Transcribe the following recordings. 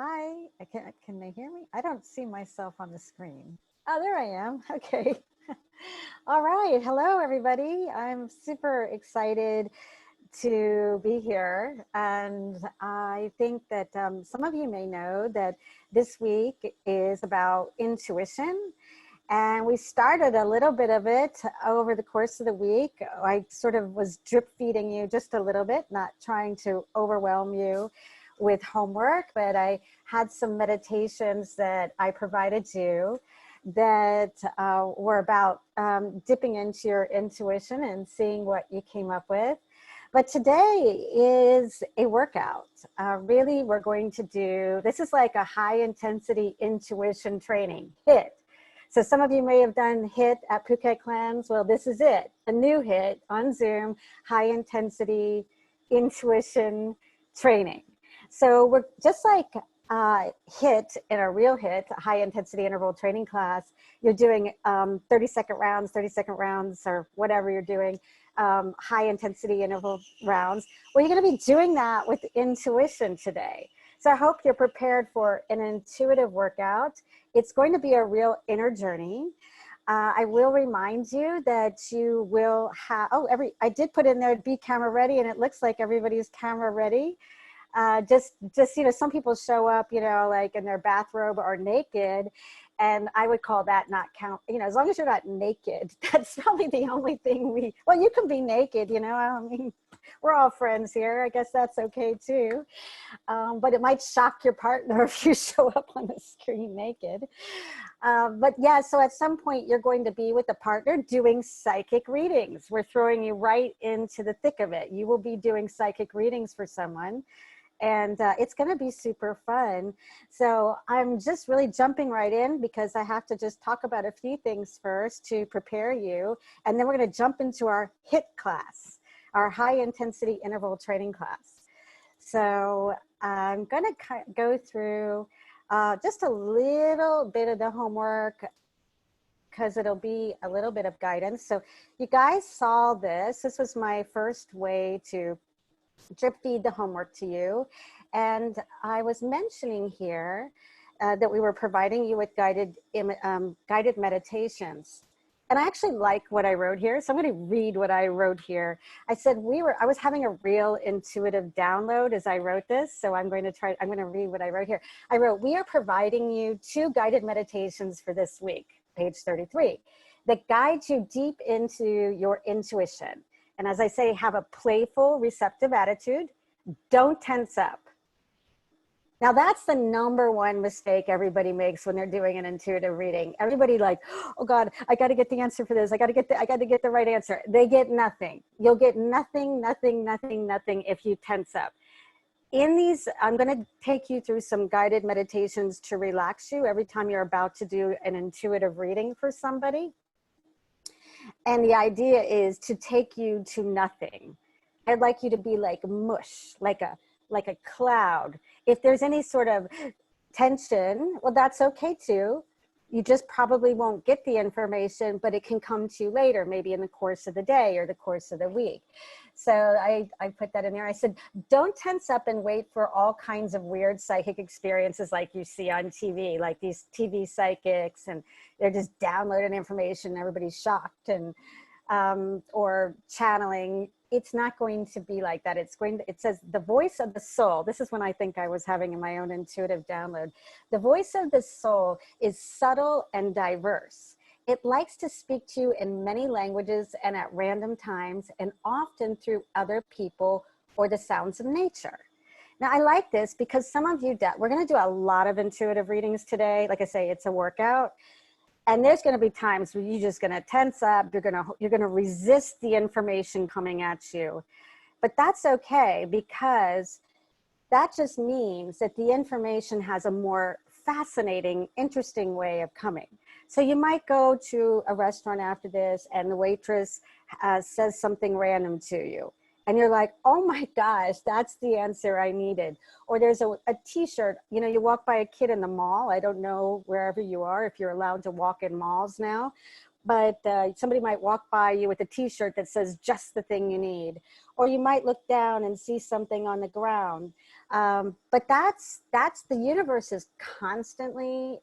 Hi, can they hear me? I don't see myself on the screen. Oh, there I am. Okay. All right. Hello, everybody. I'm super excited to be here. And I think that some of you may know that this week is about intuition. And we started a little bit of it over the course of the week. I sort of was drip feeding you just a little bit, not trying to overwhelm you with homework, but I had some meditations that I provided you that were about dipping into your intuition and seeing what you came up with. But today is a workout. Really, we're going to do, this is like a high intensity intuition training, HIT. So some of you may have done HIT at Phuket Cleanse. Well, this is it, a new HIT on Zoom, high intensity intuition training. So we're just like HIT in a real HIT, high intensity interval training class. You're doing 30-second rounds, or whatever you're doing, high intensity interval rounds. Well, you're going to be doing that with intuition today. So I hope you're prepared for an intuitive workout. It's going to be a real inner journey. I will remind you that you will have, I did put in there, be camera ready, and it looks like everybody's camera ready. Just, you know, some people show up, you know, like in their bathrobe or naked, and I would call that not count, you know, as long as you're not naked. That's probably the only thing well, you can be naked, you know, I mean, we're all friends here. I guess that's okay too. But it might shock your partner if you show up on the screen naked. But yeah, so at some point you're going to be with a partner doing psychic readings. We're throwing you right into the thick of it. You will be doing psychic readings for someone. And it's going to be super fun. So I'm just really jumping right in because I have to just talk about a few things first to prepare you. And then we're going to jump into our HIT class, our high intensity interval training class. So I'm going to go through just a little bit of the homework because it'll be a little bit of guidance. So you guys saw this. This was my first way to drip feed the homework to you. And I was mentioning here that we were providing you with guided meditations. And I actually like what I wrote here. So I'm going to read what I wrote here. I said I was having a real intuitive download as I wrote this. So I'm going to read what I wrote here. I wrote, we are providing you 2 guided meditations for this week, page 33, that guide you deep into your intuition. And as I say, have a playful, receptive attitude. Don't tense up. Now that's the #1 mistake everybody makes when they're doing an intuitive reading. Everybody like, oh God, I got to get the answer for this. I got to get the right answer. They get nothing. You'll get nothing if you tense up. In these, I'm going to take you through some guided meditations to relax you every time you're about to do an intuitive reading for somebody. And the idea is to take you to nothing. I'd like you to be like mush, like a cloud. If there's any sort of tension, well, that's okay too. You just probably won't get the information, but it can come to you later, maybe in the course of the day or the course of the week. So I put that in there. I said, don't tense up and wait for all kinds of weird psychic experiences like you see on TV, like these TV psychics, and they're just downloading information, everybody's shocked, and or channeling. It's not going to be like that. It says the voice of the soul. This is when I think I was having my own intuitive download. The voice of the soul is subtle and diverse. It likes to speak to you in many languages and at random times, and often through other people or the sounds of nature. Now, I like this because some of you, we're going to do a lot of intuitive readings today. Like I say, it's a workout. And there's going to be times where you're just going to tense up. You're going to resist the information coming at you. But that's okay, because that just means that the information has a more fascinating, interesting way of coming. So you might go to a restaurant after this and the waitress says something random to you. And you're like, oh my gosh, that's the answer I needed. Or there's a t-shirt, you know, you walk by a kid in the mall. I don't know wherever you are, if you're allowed to walk in malls now, but somebody might walk by you with a t-shirt that says just the thing you need, or you might look down and see something on the ground. But that's the universe is constantly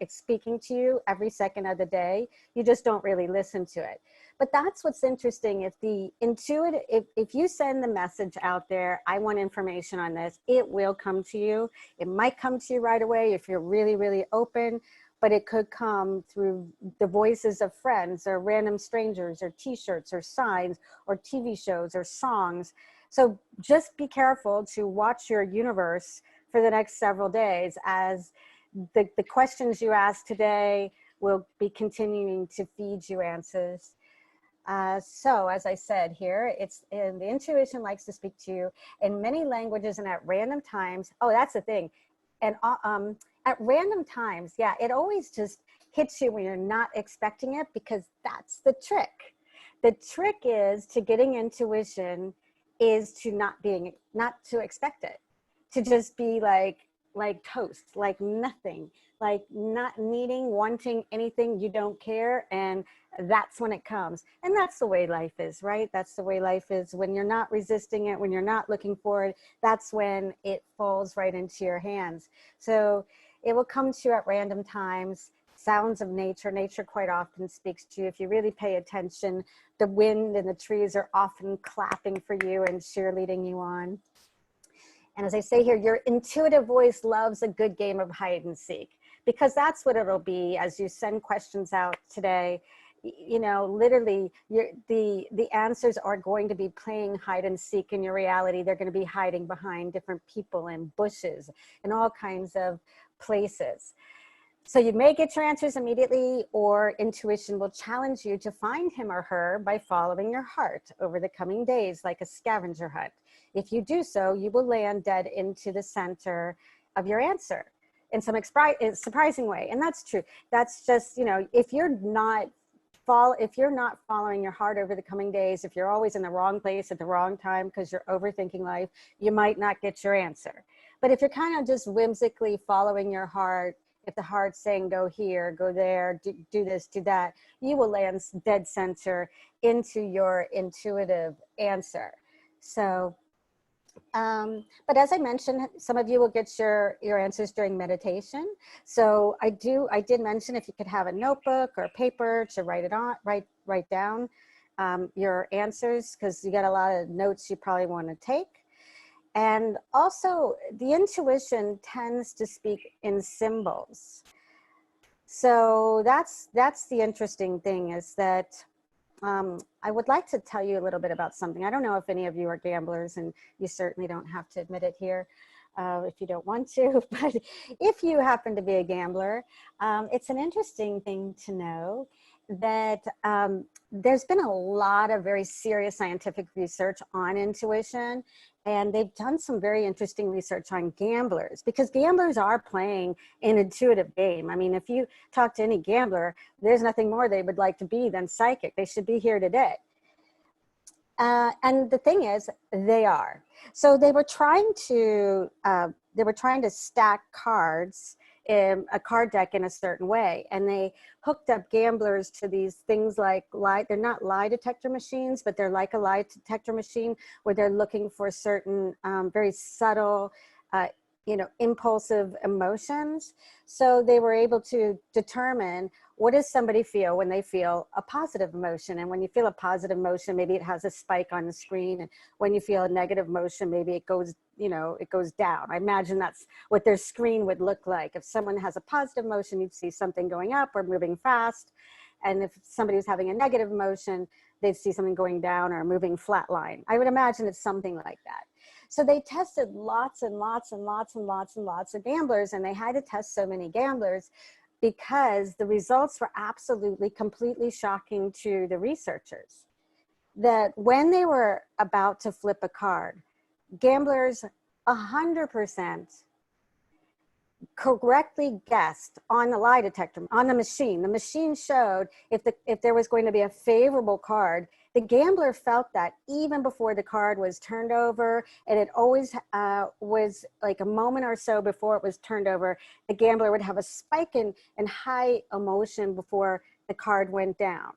speaking to you every second of the day. You just don't really listen to it. But that's what's interesting. If you send the message out there, I want information on this, it will come to you. It might come to you right away if you're really, really open, but it could come through the voices of friends or random strangers or t-shirts or signs or TV shows or songs. So just be careful to watch your universe for the next several days, as the questions you ask today will be continuing to feed you answers. So as I said here, the intuition likes to speak to you in many languages and at random times. Oh, that's the thing. And at random times, yeah, it always just hits you when you're not expecting it, because that's the trick. The trick is to getting intuition is to not to expect it, to just be like toast, like nothing, like not needing, wanting anything, you don't care, and that's when it comes. And that's the way life is, right? That's the way life is. When you're not resisting it, when you're not looking for it, that's when it falls right into your hands. So it will come to you at random times. Sounds of nature. Nature quite often speaks to you. If you really pay attention, the wind and the trees are often clapping for you and cheerleading you on. And as I say here, your intuitive voice loves a good game of hide and seek, because that's what it'll be as you send questions out today. You know, literally the answers are going to be playing hide and seek in your reality. They're going to be hiding behind different people and bushes and all kinds of places. So you may get your answers immediately, or intuition will challenge you to find him or her by following your heart over the coming days, like a scavenger hunt. If you do so, you will land dead into the center of your answer in some surprising way. And that's true. That's just, you know, if you're not following your heart over the coming days, if you're always in the wrong place at the wrong time because you're overthinking life, you might not get your answer. But if you're kind of just whimsically following your heart, if the heart's saying go here, go there, do this, do that, you will land dead center into your intuitive answer. So, but as I mentioned, some of you will get your answers during meditation. So I did mention if you could have a notebook or paper to write down your answers, because you got a lot of notes you probably want to take. And also, the intuition tends to speak in symbols. So that's the interesting thing, is that I would like to tell you a little bit about something. I don't know if any of you are gamblers, and you certainly don't have to admit it here if you don't want to, but if you happen to be a gambler, it's an interesting thing to know that there's been a lot of very serious scientific research on intuition, and they've done some very interesting research on gamblers, because gamblers are playing an intuitive game. I mean, if you talk to any gambler, there's nothing more they would like to be than psychic. They should be here today. And the thing is, they are. So they were trying to stack cards in a card deck in a certain way, and they hooked up gamblers to these things like they're not lie detector machines, but they're like a lie detector machine, where they're looking for certain very subtle impulsive emotions. So they were able to determine, what does somebody feel when they feel a positive emotion? And when you feel a positive emotion, maybe it has a spike on the screen. And when you feel a negative emotion, maybe it goes down. I imagine that's what their screen would look like. If someone has a positive emotion, you'd see something going up or moving fast. And if somebody was having a negative emotion, they'd see something going down or moving flatline. I would imagine it's something like that. So they tested lots and lots and lots and lots and lots of gamblers, and they had to test so many gamblers because the results were absolutely, completely shocking to the researchers. That when they were about to flip a card, gamblers 100% correctly guessed on the lie detector, on the machine. The machine showed if there was going to be a favorable card. The gambler felt that even before the card was turned over, and it always was like a moment or so before it was turned over, the gambler would have a spike in high emotion before the card went down.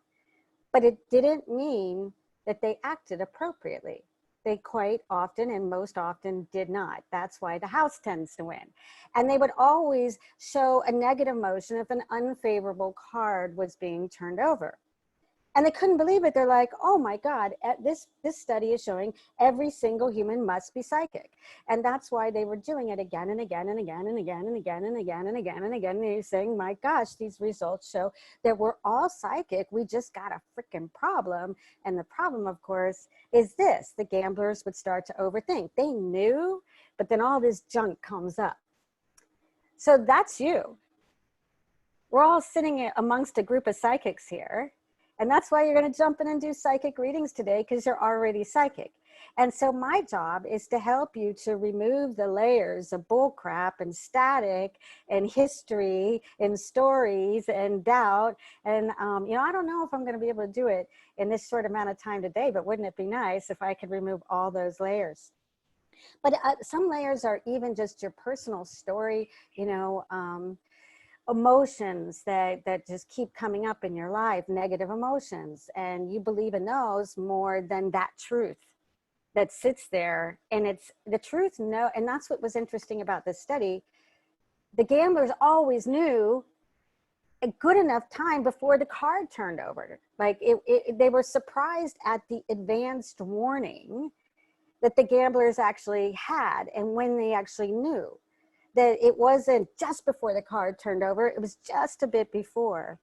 But it didn't mean that they acted appropriately. They quite often and most often did not. That's why the house tends to win. And they would always show a negative emotion if an unfavorable card was being turned over. And they couldn't believe it. They're like, oh my God, this study is showing every single human must be psychic. And that's why they were doing it again and again and again and again and again and again and again and again. And they're saying, my gosh, these results show that we're all psychic. We just got a freaking problem. And the problem, of course, is this. The gamblers would start to overthink. They knew, but then all this junk comes up. So that's you. We're all sitting amongst a group of psychics here. And that's why you're going to jump in and do psychic readings today, because you're already psychic. And so my job is to help you to remove the layers of bullcrap and static and history and stories and doubt. And, I don't know if I'm going to be able to do it in this short amount of time today, but wouldn't it be nice if I could remove all those layers? But some layers are even just your personal story, emotions that just keep coming up in your life, negative emotions, and you believe in those more than that truth that sits there. And it's the truth. No, and that's what was interesting about this study. The gamblers always knew a good enough time before the card turned over. Like they were surprised at the advanced warning that the gamblers actually had, and when they actually knew that it wasn't just before the card turned over, it was just a bit before.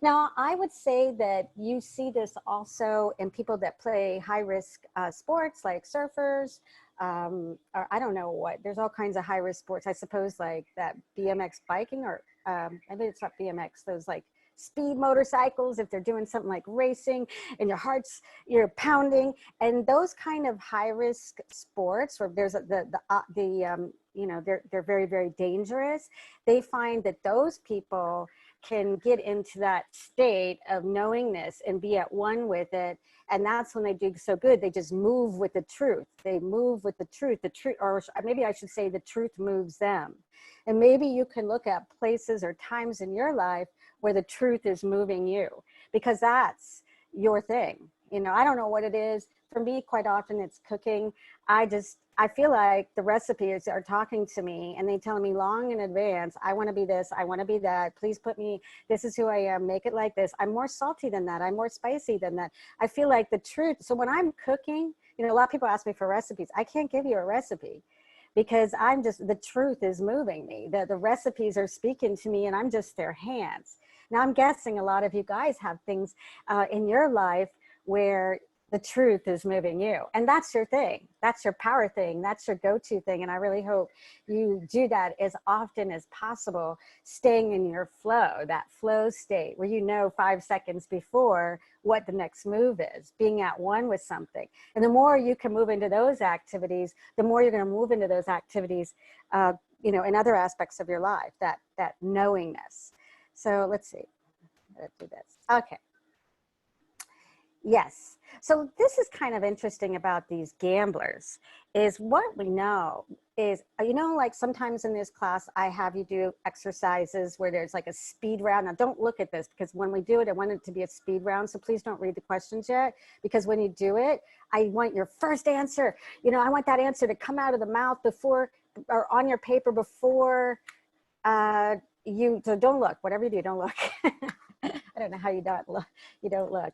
Now, I would say that you see this also in people that play high-risk sports like surfers, or I don't know what, there's all kinds of high-risk sports, I suppose, like that BMX biking, or maybe it's not BMX, those like speed motorcycles, if they're doing something like racing and you're pounding, and those kind of high risk sports where there's they're very, very dangerous. They find that those people can get into that state of knowingness and be at one with it. And that's when they do so good. They just move with the truth. They move with the truth, or maybe I should say the truth moves them. And maybe you can look at places or times in your life where the truth is moving you, because that's your thing. I don't know what it is. For me, quite often it's cooking. I feel like the recipes are talking to me and they tell me long in advance, I want to be this, I want to be that, please put me, this is who I am, make it like this. I'm more salty than that. I'm more spicy than that. I feel like the truth. So when I'm cooking, a lot of people ask me for recipes. I can't give you a recipe, because the truth is moving me. The recipes are speaking to me and I'm just their hands. Now I'm guessing a lot of you guys have things in your life where the truth is moving you, and that's your thing. That's your power thing. That's your go-to thing. And I really hope you do that as often as possible, staying in your flow, that flow state where 5 seconds before what the next move is, being at one with something. And the more you can move into those activities, the more you're going to move into those activities, in other aspects of your life, that knowingness. So let's see, let's do this. Okay. Yes. So this is kind of interesting about these gamblers, is what we know is, like sometimes in this class, I have you do exercises where there's like a speed round. Now don't look at this, because when we do it, I want it to be a speed round. So please don't read the questions yet, because when you do it, I want your first answer. I want that answer to come out of the mouth before, or on your paper before so don't look, whatever you do, don't look. I don't know how you don't look.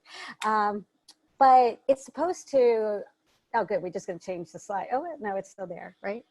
But it's supposed to, oh good, we're just gonna change the slide. Oh no, it's still there, right?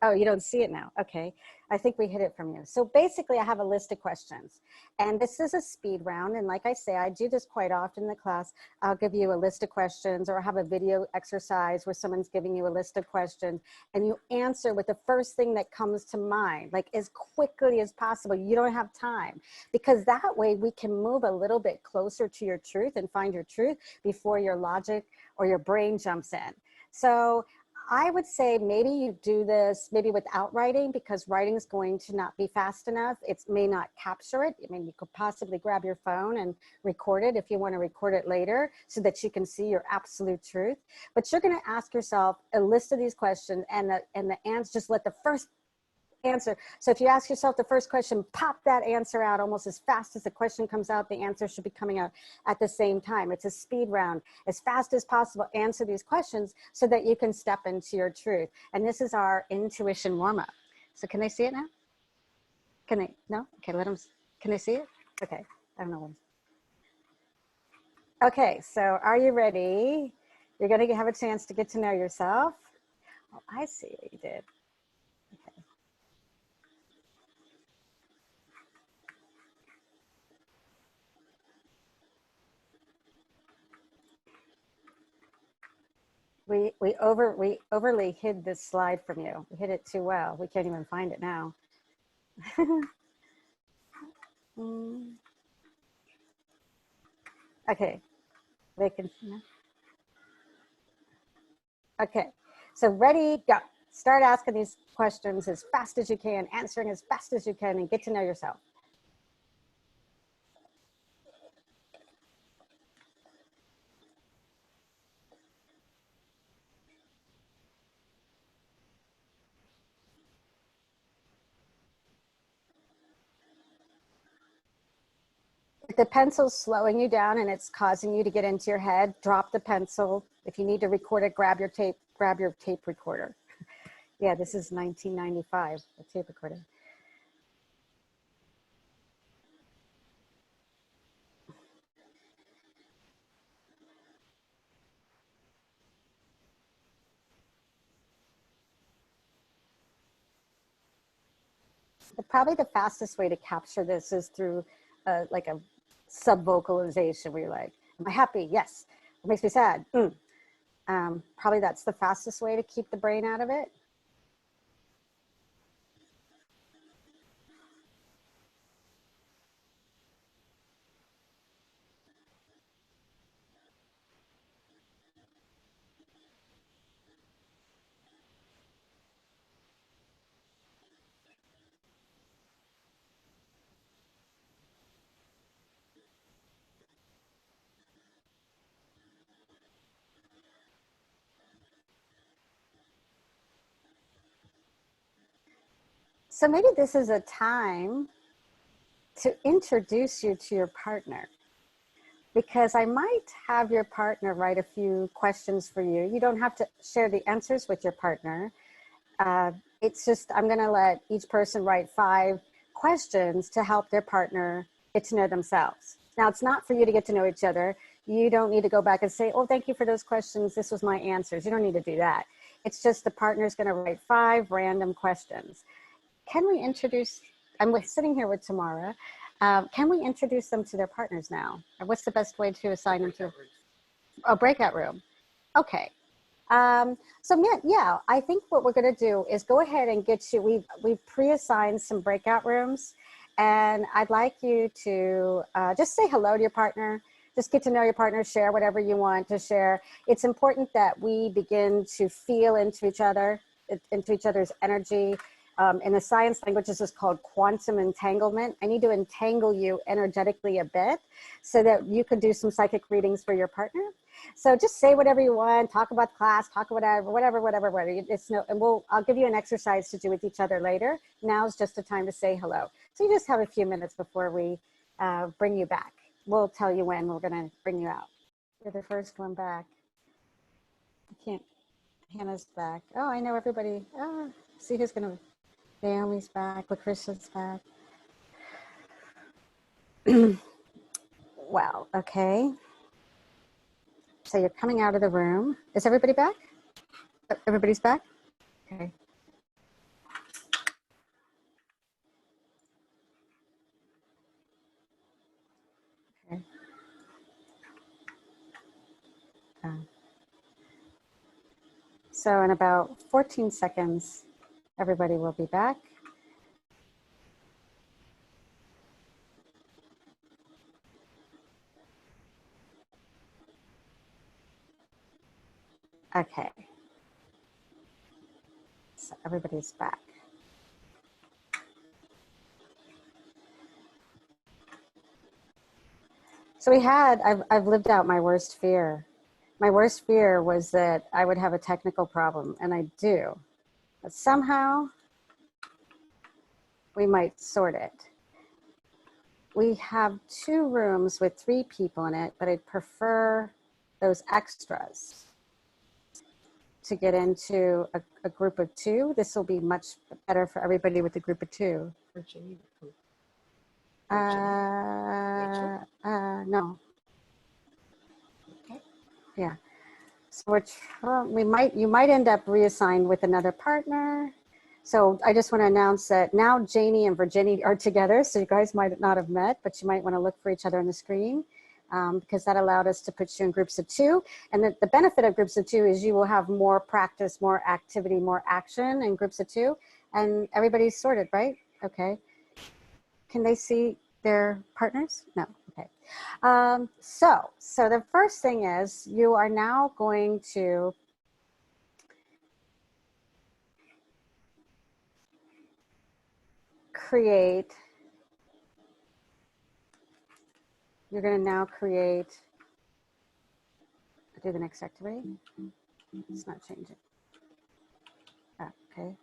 Oh, you don't see it now. Okay. I think we hid it from you. So basically I have a list of questions, and this is a speed round. And like I say, I do this quite often in the class. I'll give you a list of questions, or have a video exercise where someone's giving you a list of questions and you answer with the first thing that comes to mind, like as quickly as possible. You don't have time, because that way we can move a little bit closer to your truth and find your truth before your logic or your brain jumps in. So I would say maybe you do this maybe without writing, because writing is going to not be fast enough. It may not capture it. I mean, you could possibly grab your phone and record it if you want to record it later, so that you can see your absolute truth. But you're going to ask yourself a list of these questions, and the answer, just let the first answer. So if you ask yourself the first question, pop that answer out almost as fast as the question comes out. The answer should be coming out at the same time. It's a speed round. As fast as possible, answer these questions so that you can step into your truth. And this is our intuition warm-up. So can they see it now? Can they? No? Okay, let them. Can they see it? Okay, I don't know when. Okay, so are you ready? You're going to have a chance to get to know yourself. Oh, I see what you did. Okay. We overly hid this slide from you. We hid it too well. We can't even find it now. Okay, they can. Okay, so ready, go. Start asking these questions as fast as you can, answering as fast as you can, and get to know yourself. If the pencil's slowing you down and it's causing you to get into your head, drop the pencil. If you need to record it, grab your tape recorder. Yeah, this is 1995, a tape recorder. Probably the fastest way to capture this is through like a sub-vocalization where you're like, am I happy? Yes. What makes me sad? Probably that's the fastest way to keep the brain out of it. So maybe this is a time to introduce you to your partner, because I might have your partner write a few questions for you. You don't have to share the answers with your partner. It's just, I'm going to let each person write 5 questions to help their partner get to know themselves. Now, it's not for you to get to know each other. You don't need to go back and say, oh, thank you for those questions. This was my answers. You don't need to do that. It's just the partner's going to write 5 random questions. Can we introduce, I'm sitting here with Tamara. Can we introduce them to their partners now? Or what's the best way to assign them to a breakout room? Okay. So yeah, I think what we're going to do is go ahead and get you, we've pre-assigned some breakout rooms, and I'd like you to just say hello to your partner, just get to know your partner, share whatever you want to share. It's important that we begin to feel into each other's energy. In the science language, this is called quantum entanglement. I need to entangle you energetically a bit so that you can do some psychic readings for your partner. So just say whatever you want, talk about class, talk about whatever. It's no, and I'll give you an exercise to do with each other later. Now's just a time to say hello. So you just have a few minutes before we bring you back. We'll tell you when we're gonna bring you out. You're the first one back. I can't, Hannah's back. Oh, I know everybody. See who's gonna, Naomi's back, Lucretia's back. Well, okay. So you're coming out of the room. Is everybody back? Everybody's back? Okay. Okay. So in about 14 seconds, everybody will be back. Okay. So everybody's back. So I've lived out my worst fear. My worst fear was that I would have a technical problem, and I do. But somehow we might sort it. We have 2 rooms with 3 people in it, but I'd prefer those extras to get into a group of 2. This will be much better for everybody with a group of 2. Virginia. No. Okay. Yeah. So you might end up reassigned with another partner. So I just want to announce that now Janie and Virginia are together. So you guys might not have met, but you might want to look for each other on the screen, because that allowed us to put you in groups of 2. And the benefit of groups of 2 is you will have more practice, more activity, more action in groups of 2. And everybody's sorted, right? Okay. Can they see their partners? No. Okay. So the first thing is you are now going to create, do the next activity. It's not changing. Okay.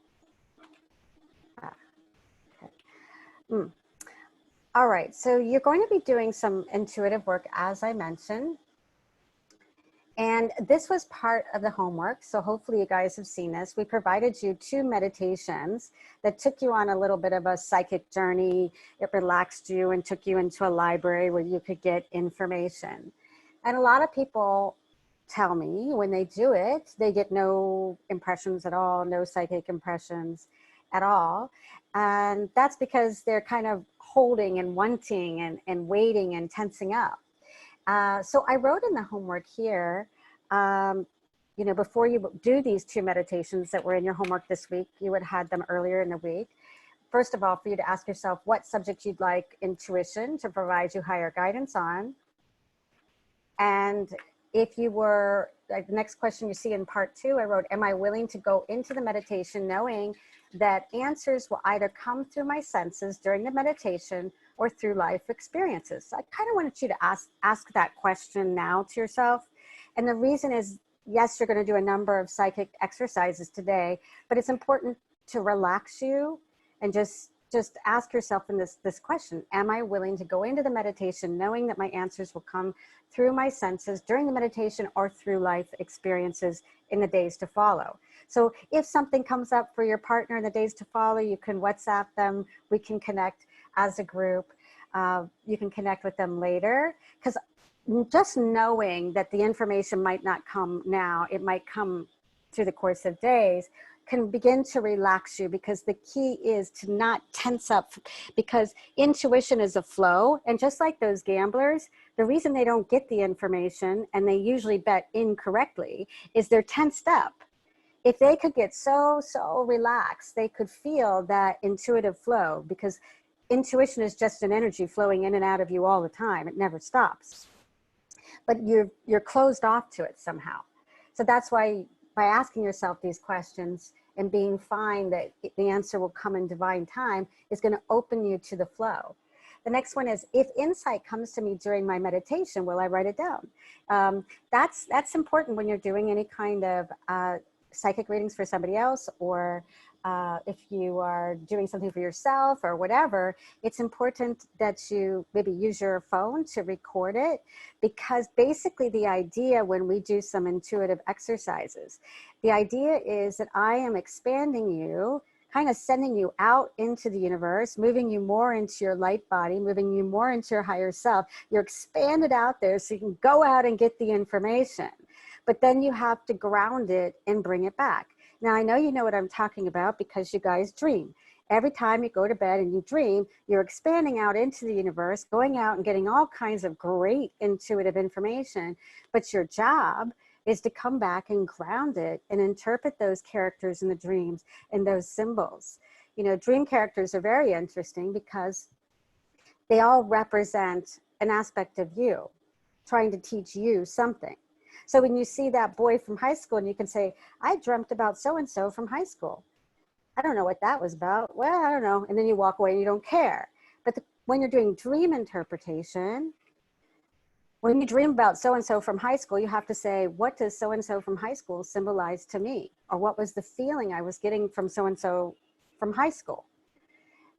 Okay. All right, so you're going to be doing some intuitive work, as I mentioned. And this was part of the homework, so hopefully you guys have seen this. We provided you 2 meditations that took you on a little bit of a psychic journey. It relaxed you and took you into a library where you could get information. And a lot of people tell me when they do it, they get no impressions at all, no psychic impressions at all. And that's because they're kind of holding and wanting and waiting and tensing up. So I wrote in the homework here, before you do these 2 meditations that were in your homework this week, you would have had them earlier in the week. First of all, for you to ask yourself what subject you'd like intuition to provide you higher guidance on. And if you were, like the next question you see in part 2, I wrote, am I willing to go into the meditation knowing that answers will either come through my senses during the meditation or through life experiences? So I kind of wanted you to ask that question now to yourself. And the reason is, yes, you're going to do a number of psychic exercises today, but it's important to relax you and just ask yourself in this question, am I willing to go into the meditation knowing that my answers will come through my senses during the meditation or through life experiences in the days to follow? So if something comes up for your partner in the days to follow, you can WhatsApp them. We can connect as a group. You can connect with them later, because just knowing that the information might not come now, it might come through the course of days, can begin to relax you, because the key is to not tense up, because intuition is a flow. And just like those gamblers, the reason they don't get the information and they usually bet incorrectly is they're tensed up. If they could get so relaxed, they could feel that intuitive flow, because intuition is just an energy flowing in and out of you all the time. It never stops. But you're closed off to it somehow. So that's why by asking yourself these questions and being fine that the answer will come in divine time is going to open you to the flow. The next one is, if insight comes to me during my meditation, will I write it down? That's important when you're doing any kind of psychic readings for somebody else, or if you are doing something for yourself or whatever. It's important that you maybe use your phone to record it, because basically the idea when we do some intuitive exercises, the idea is that I am expanding you, kind of sending you out into the universe, moving you more into your light body, moving you more into your higher self. You're expanded out there so you can go out and get the information. But then you have to ground it and bring it back. Now, I know you know what I'm talking about because you guys dream. Every time you go to bed and you dream, you're expanding out into the universe, going out and getting all kinds of great intuitive information. But your job is to come back and ground it and interpret those characters in the dreams and those symbols. You know, dream characters are very interesting because they all represent an aspect of you, trying to teach you something. So when you see that boy from high school and you can say, I dreamt about so-and-so from high school. I don't know what that was about. Well, I don't know. And then you walk away and you don't care. But when you're doing dream interpretation, when you dream about so-and-so from high school, you have to say, what does so-and-so from high school symbolize to me? Or what was the feeling I was getting from so-and-so from high school?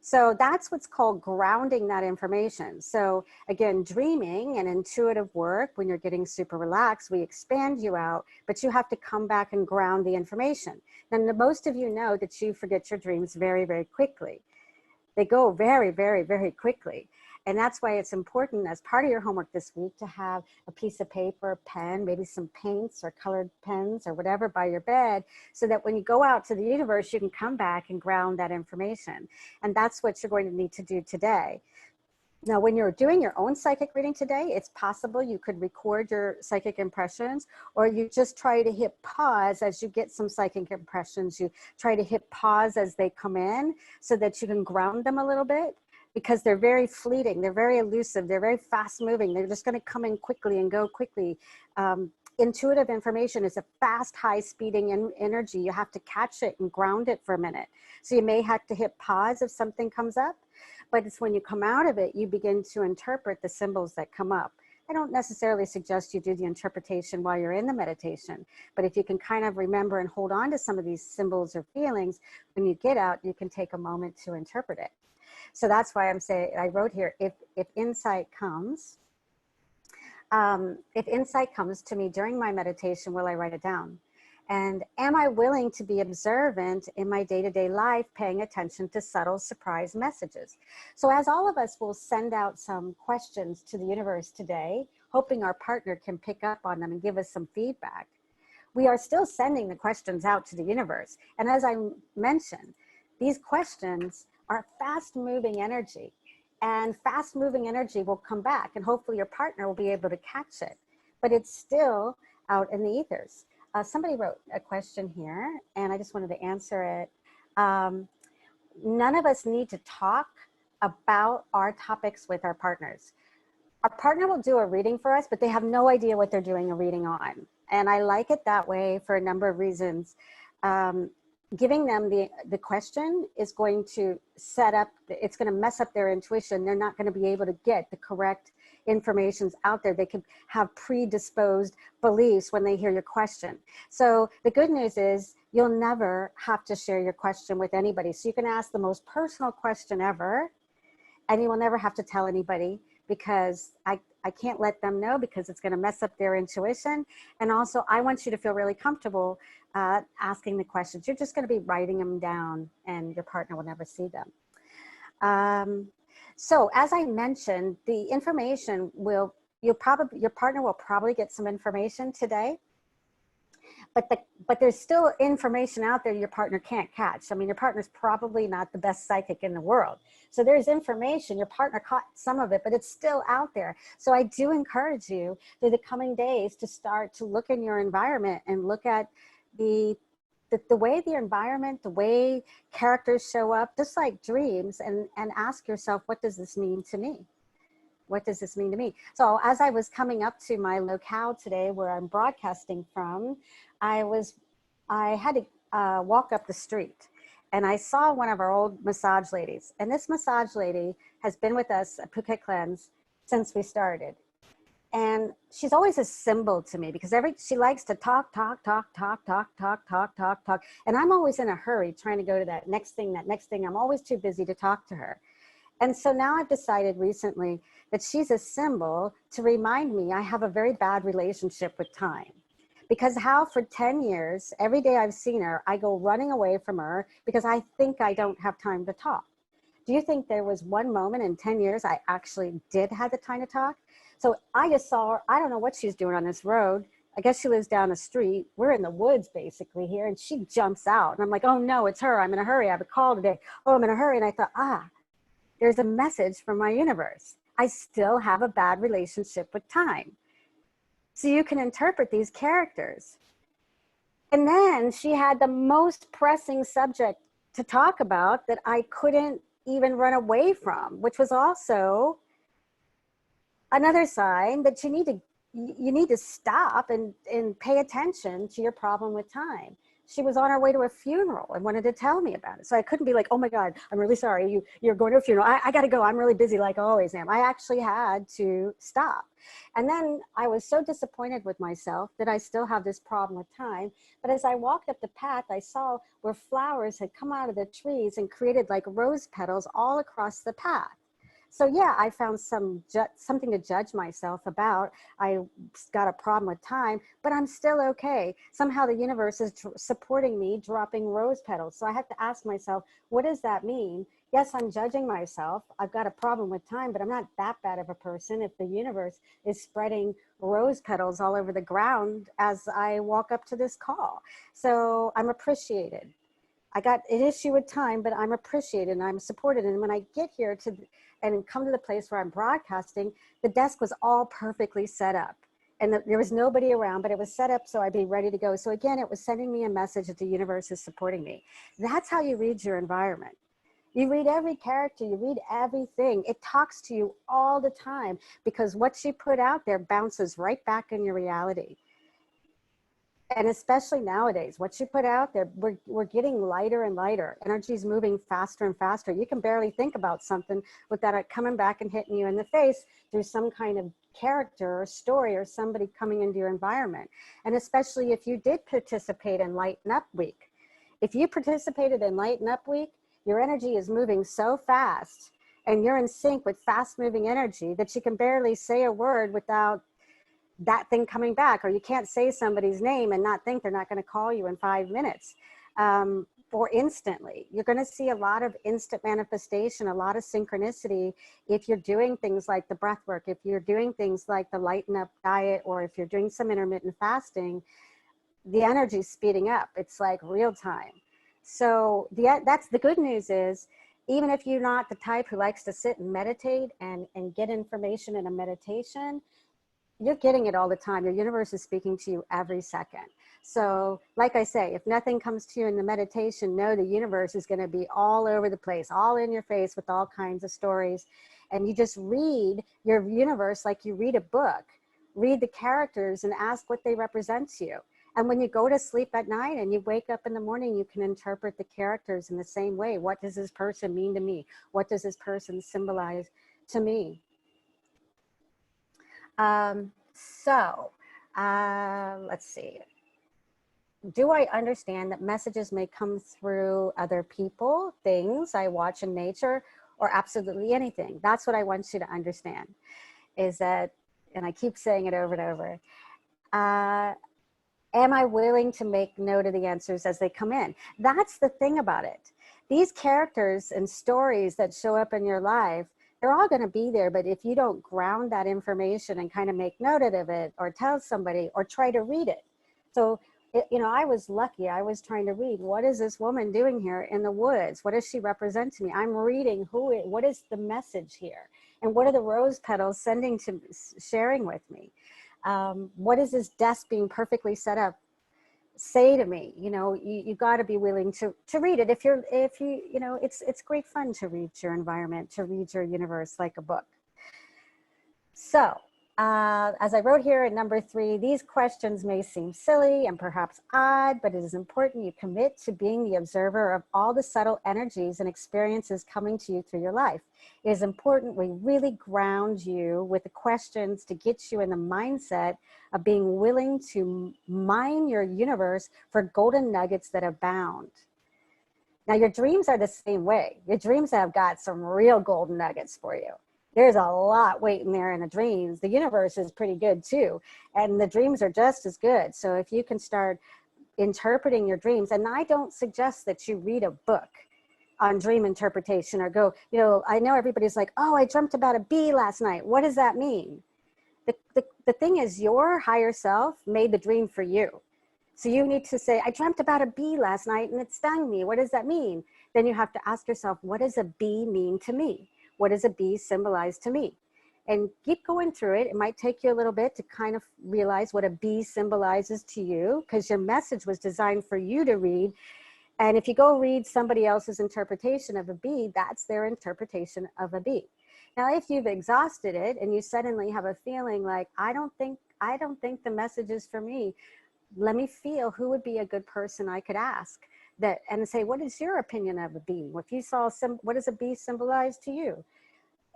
So that's what's called grounding that information. So again, dreaming and intuitive work, when you're getting super relaxed, we expand you out, but you have to come back and ground the information. Now, most of you know that you forget your dreams very, very quickly. They go very, very, very quickly. And that's why it's important as part of your homework this week to have a piece of paper, a pen, maybe some paints or colored pens or whatever by your bed, so that when you go out to the universe, you can come back and ground that information. And that's what you're going to need to do today. Now, when you're doing your own psychic reading today, it's possible you could record your psychic impressions, or you just try to hit pause as you get some psychic impressions. You try to hit pause as they come in so that you can ground them a little bit, because they're very fleeting, they're very elusive, they're very fast moving. They're just going to come in quickly and go quickly. Intuitive information is a fast, high speeding energy. You have to catch it and ground it for a minute. So you may have to hit pause if something comes up, but it's when you come out of it, you begin to interpret the symbols that come up. I don't necessarily suggest you do the interpretation while you're in the meditation, but if you can kind of remember and hold on to some of these symbols or feelings, when you get out, you can take a moment to interpret it. So that's why I'm saying, I wrote here, if insight comes, to me during my meditation, will I write it down? And am I willing to be observant in my day-to-day life, paying attention to subtle surprise messages? So as all of us will send out some questions to the universe today, hoping our partner can pick up on them and give us some feedback, we are still sending the questions out to the universe. And as I mentioned, these questions are fast-moving energy, and fast-moving energy will come back, and hopefully your partner will be able to catch it, but it's still out in the ethers. Somebody wrote a question here, and I just wanted to answer it. None of us need to talk about our topics with our partners. Our partner will do a reading for us, but they have no idea what they're doing a reading on. And I like it that way for a number of reasons. Giving them the question is going to set up, it's going to mess up their intuition. They're not going to be able to get the correct informations out there. They could have predisposed beliefs when they hear your question. So the good news is you'll never have to share your question with anybody. So you can ask the most personal question ever, and you will never have to tell anybody, because I can't let them know, because it's going to mess up their intuition. And also, I want you to feel really comfortable asking the questions. You're just going to be writing them down, and your partner will never see them. So as I mentioned, the information your partner will probably get some information today, but there's still information out there your partner can't catch. I mean, your partner's probably not the best psychic in the world. So there's information, your partner caught some of it, but it's still out there. So I do encourage you through the coming days to start to look in your environment and look at the way the environment, the way characters show up, just like dreams, and ask yourself, what does this mean to me? What does this mean to me? So as I was coming up to my locale today, where I'm broadcasting from, I had to walk up the street, and I saw one of our old massage ladies. And this massage lady has been with us at Phuket Cleanse since we started. And she's always a symbol to me, because she likes to talk. And I'm always in a hurry trying to go to that next thing. I'm always too busy to talk to her. And so now I've decided recently that she's a symbol to remind me I have a very bad relationship with time. Because how for 10 years, every day I've seen her, I go running away from her because I think I don't have time to talk. Do you think there was one moment in 10 years I actually did have the time to talk? So I just saw her. I don't know what she's doing on this road. I guess she lives down the street. We're in the woods basically here, and she jumps out. And I'm like, oh no, it's her. I'm in a hurry. I have a call today. Oh, I'm in a hurry. And I thought, there's a message from my universe. I still have a bad relationship with time. So you can interpret these characters. And then she had the most pressing subject to talk about that I couldn't even run away from, which was also another sign that you need to stop and pay attention to your problem with time. she was on her way to a funeral and wanted to tell me about it. So I couldn't be like, oh my God, I'm really sorry. You're going to a funeral. I got to go. I'm really busy like I always am. I actually had to stop. And then I was so disappointed with myself that I still have this problem with time. But as I walked up the path, I saw where flowers had come out of the trees and created like rose petals all across the path. So yeah, I found something to judge myself about. I got a problem with time, but I'm still okay. Somehow the universe is supporting me dropping rose petals. So I have to ask myself, what does that mean? Yes, I'm judging myself. I've got a problem with time, but I'm not that bad of a person if the universe is spreading rose petals all over the ground as I walk up to this call. So I'm appreciated. I got an issue with time, but I'm appreciated and I'm supported. And when I get here and come to the place where I'm broadcasting, the desk was all perfectly set up. And there was nobody around, but it was set up so I'd be ready to go. So again, it was sending me a message that the universe is supporting me. That's how you read your environment. You read every character, you read everything. It talks to you all the time because what you put out there bounces right back in your reality. And especially nowadays, what you put out there, we're getting lighter and lighter. Energy is moving faster and faster. You can barely think about something without it coming back and hitting you in the face through some kind of character or story or somebody coming into your environment. And especially if you did participate in Lighten Up Week. If you participated in Lighten Up Week, your energy is moving so fast and you're in sync with fast moving energy that you can barely say a word without that thing coming back, or you can't say somebody's name and not think they're not going to call you in 5 minutes or instantly. You're going to see a lot of instant manifestation, a lot of synchronicity if you're doing things like the breath work, if you're doing things like the Lighten Up diet, or if you're doing some intermittent fasting. The energy's speeding up. It's like real time. So that's the good news is, even if you're not the type who likes to sit and meditate and get information in a meditation, you're getting it all the time. Your universe is speaking to you every second. So like I say, if nothing comes to you in the meditation, know the universe is going to be all over the place, all in your face with all kinds of stories. And you just read your universe like you read a book. Read the characters and ask what they represent to you. And when you go to sleep at night and you wake up in the morning, you can interpret the characters in the same way. What does this person mean to me? What does this person symbolize to me? Let's see. Do I understand that messages may come through other people, things I watch in nature, or absolutely anything? That's what I want you to understand, is that, and I keep saying it over and over, am I willing to make note of the answers as they come in? That's the thing about it. These characters and stories that show up in your life, they're all going to be there, but if you don't ground that information and kind of make note of it or tell somebody or try to read it. So, I was lucky. I was trying to read, what is this woman doing here in the woods? What does she represent to me? I'm reading what is the message here? And what are the rose petals sharing with me? What is this desk being perfectly set up say to me? You got to be willing to read it. It's great fun to read your environment, to read your universe like a book. So as I wrote here at number 3, these questions may seem silly and perhaps odd, but it is important you commit to being the observer of all the subtle energies and experiences coming to you through your life. It is important we really ground you with the questions to get you in the mindset of being willing to mine your universe for golden nuggets that abound. Now, your dreams are the same way. Your dreams have got some real golden nuggets for you. There's a lot waiting there in the dreams. The universe is pretty good too. And the dreams are just as good. So if you can start interpreting your dreams, and I don't suggest that you read a book on dream interpretation or go, I know everybody's like, oh, I dreamt about a bee last night. What does that mean? The thing is, your higher self made the dream for you. So you need to say, I dreamt about a bee last night and it stung me. What does that mean? Then you have to ask yourself, what does a bee mean to me? What does a bee symbolize to me? And keep going through it. It might take you a little bit to kind of realize what a bee symbolizes to you, because your message was designed for you to read. And if you go read somebody else's interpretation of a bee, that's their interpretation of a bee. Now, if you've exhausted it and you suddenly have a feeling like, I don't think the message is for me, let me feel who would be a good person I could ask that, and say, what is your opinion of a bee? If you saw what does a bee symbolize to you?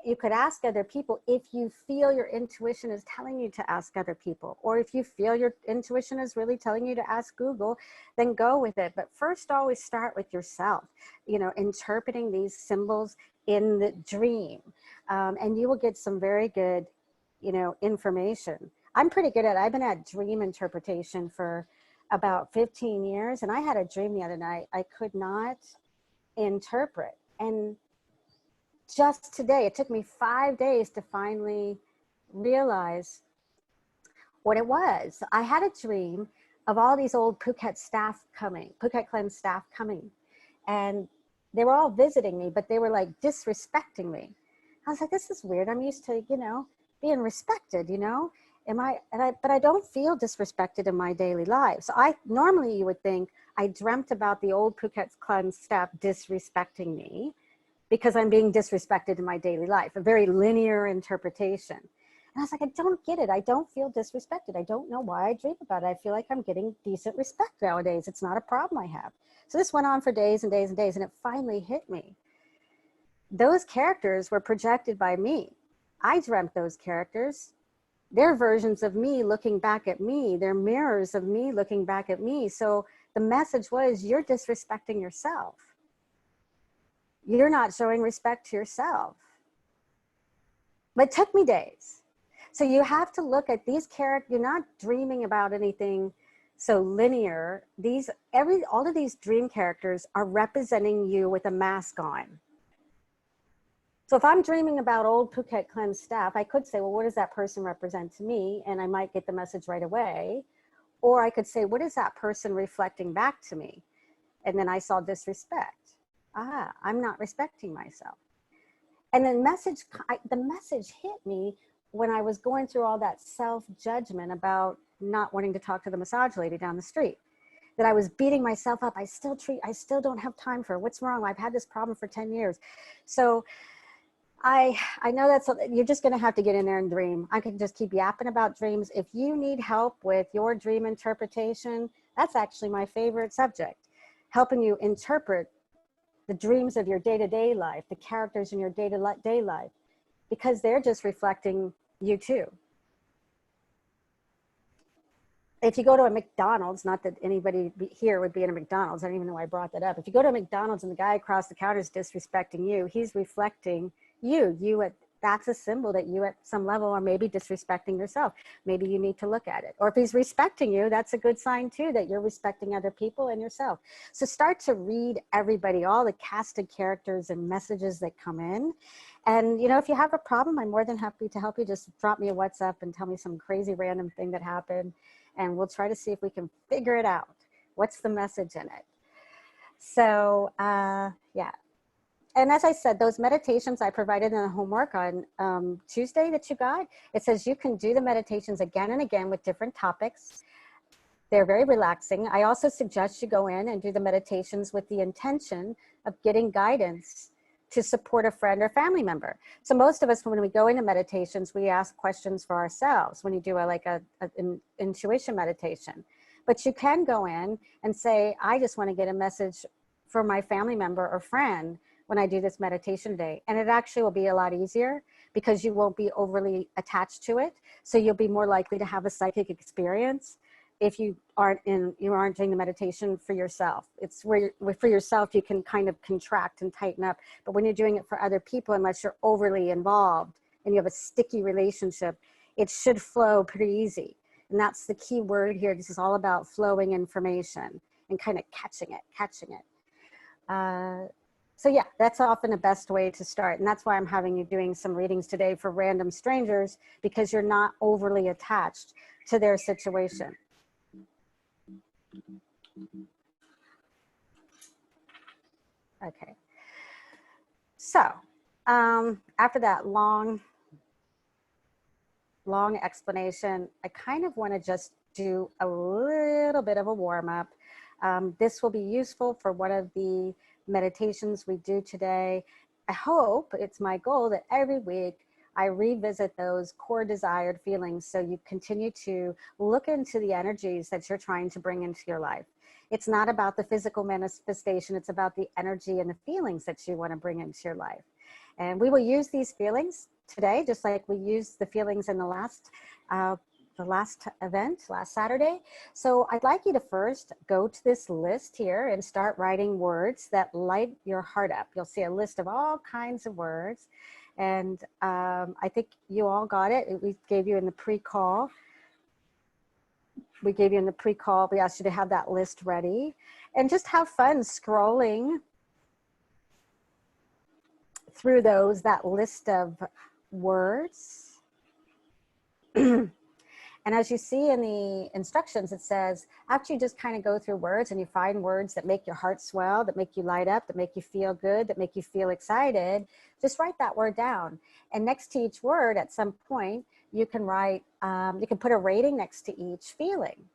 You could ask other people if you feel your intuition is telling you to ask other people, or if you feel your intuition is really telling you to ask Google, then go with it. But first, always start with yourself, interpreting these symbols in the dream. And you will get some very good, information. I'm pretty good at it. I've been at dream interpretation for about 15 years. And I had a dream the other night I could not interpret. And just today, it took me 5 days to finally realize what it was. I had a dream of all these old Phuket Clan staff coming, and they were all visiting me, but they were like disrespecting me. I was like, this is weird. I'm used to, being respected, but I don't feel disrespected in my daily life. So normally you would think I dreamt about the old Phuket Clan staff disrespecting me, because I'm being disrespected in my daily life, a very linear interpretation. And I was like, I don't get it. I don't feel disrespected. I don't know why I dream about it. I feel like I'm getting decent respect nowadays. It's not a problem I have. So this went on for days and days and days, and it finally hit me. Those characters were projected by me. I dreamt those characters. They're versions of me looking back at me. They're mirrors of me looking back at me. So the message was, you're disrespecting yourself. You're not showing respect to yourself. But it took me days. So you have to look at these characters. You're not dreaming about anything so linear. All of these dream characters are representing you with a mask on. So if I'm dreaming about old Phuket Clan staff, I could say, well, what does that person represent to me? And I might get the message right away. Or I could say, what is that person reflecting back to me? And then I saw disrespect. I'm not respecting myself. And then the message hit me when I was going through all that self-judgment about not wanting to talk to the massage lady down the street, that I was beating myself up. I still don't have time for her. What's wrong? I've had this problem for 10 years. So I know you're just going to have to get in there and dream. I could just keep yapping about dreams. If you need help with your dream interpretation, that's actually my favorite subject, helping you interpret the dreams of your day-to-day life, the characters in your day-to-day life, because they're just reflecting you too. If you go to a McDonald's, not that anybody here would be in a McDonald's, I don't even know why I brought that up. If you go to a McDonald's and the guy across the counter is disrespecting you, he's reflecting you. That's a symbol that you at some level are maybe disrespecting yourself. Maybe you need to look at it. Or if he's respecting you, that's a good sign too, that you're respecting other people and yourself. So start to read everybody, all the casted characters and messages that come in. And, if you have a problem, I'm more than happy to help you. Just drop me a WhatsApp and tell me some crazy random thing that happened. And we'll try to see if we can figure it out. What's the message in it? So, yeah. And as I said, those meditations I provided in the homework on Tuesday that you got, it says you can do the meditations again and again with different topics. They're very relaxing. I also suggest you go in and do the meditations with the intention of getting guidance to support a friend or family member. So most of us, when we go into meditations, we ask questions for ourselves when you do an intuition meditation. But you can go in and say, I just want to get a message for my family member or friend when I do this meditation today. And it actually will be a lot easier because you won't be overly attached to it. So you'll be more likely to have a psychic experience if you aren't doing the meditation for yourself. It's where for yourself, you can kind of contract and tighten up. But when you're doing it for other people, unless you're overly involved and you have a sticky relationship, it should flow pretty easy. And that's the key word here. This is all about flowing information and kind of catching it. So yeah, that's often the best way to start. And that's why I'm having you doing some readings today for random strangers, because you're not overly attached to their situation. Okay. So after that long explanation, I kind of want to just do a little bit of a warm up. This will be useful for one of the meditations we do today. I hope, it's my goal that every week I revisit those core desired feelings so you continue to look into the energies that you're trying to bring into your life. It's not about the physical manifestation, it's about the energy and the feelings that you want to bring into your life. And we will use these feelings today, just like we used the feelings in the last event, last Saturday. So I'd like you to first go to this list here and start writing words that light your heart up. You'll see a list of all kinds of words. And I think you all got it. We gave you in the pre-call. We asked you to have that list ready and just have fun scrolling through that list of words. And as you see in the instructions, it says, after you just kind of go through words and you find words that make your heart swell, that make you light up, that make you feel good, that make you feel excited, just write that word down. And next to each word, at some point, you can write, you can put a rating next to each feeling.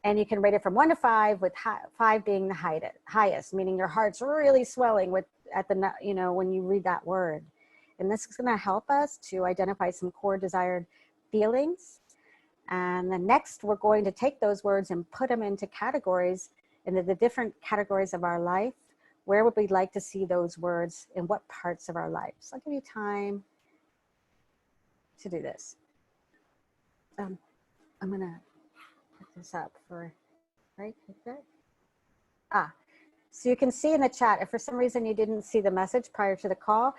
And you can rate it from 1 to 5, with 5 being the highest, meaning your heart's really swelling when you read that word. And this is going to help us to identify some core desired feelings. And then next, we're going to take those words and put them into categories, into the different categories of our life. Where would we like to see those words in what parts of our life? So I'll give you time to do this. I'm going to put this up for right there. So you can see in the chat, if for some reason you didn't see the message prior to the call,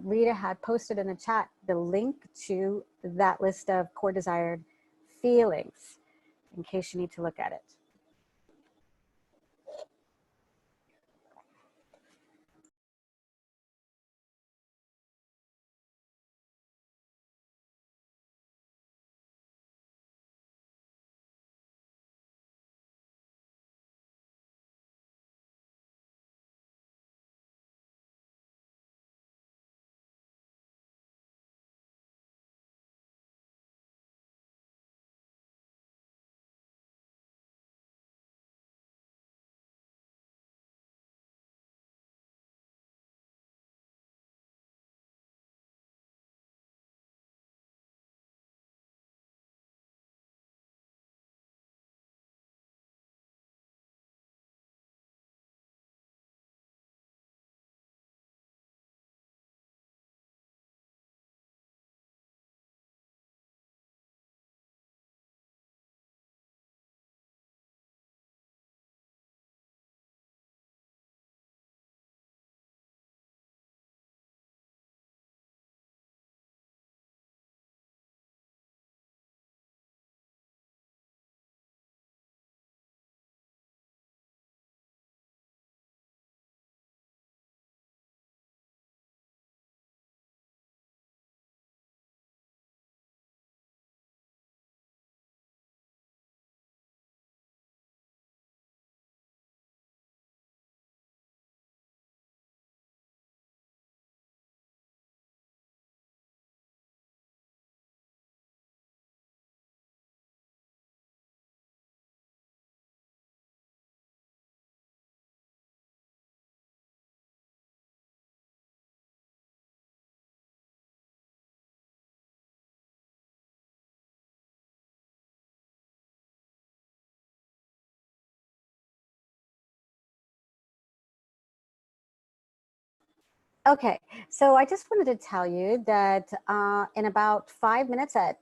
Rita had posted in the chat the link to that list of core desired feelings in case you need to look at it. Okay, so I just wanted to tell you that in about 5 minutes at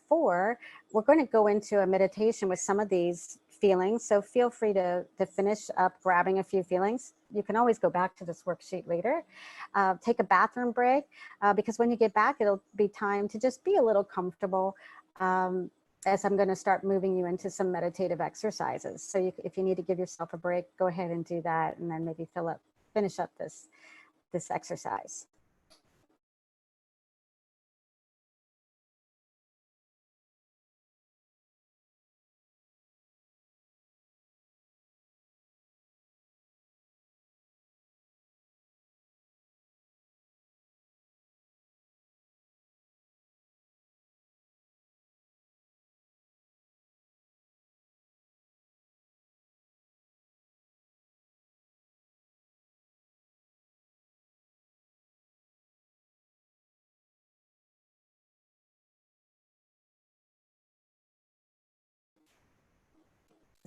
4, we're going to go into a meditation with some of these feelings. So feel free to finish up grabbing a few feelings. You can always go back to this worksheet later. Take a bathroom break because when you get back, it'll be time to just be a little comfortable as I'm going to start moving you into some meditative exercises. So if you need to give yourself a break, go ahead and do that, and then maybe finish up this exercise.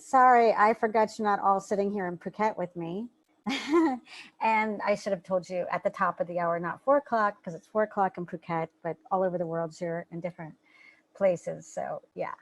Sorry, I forgot you're not all sitting here in Phuket with me. And I should have told you at the top of the hour, not 4 o'clock, because it's 4 o'clock in Phuket, but all over the world, you're in different places. So yeah.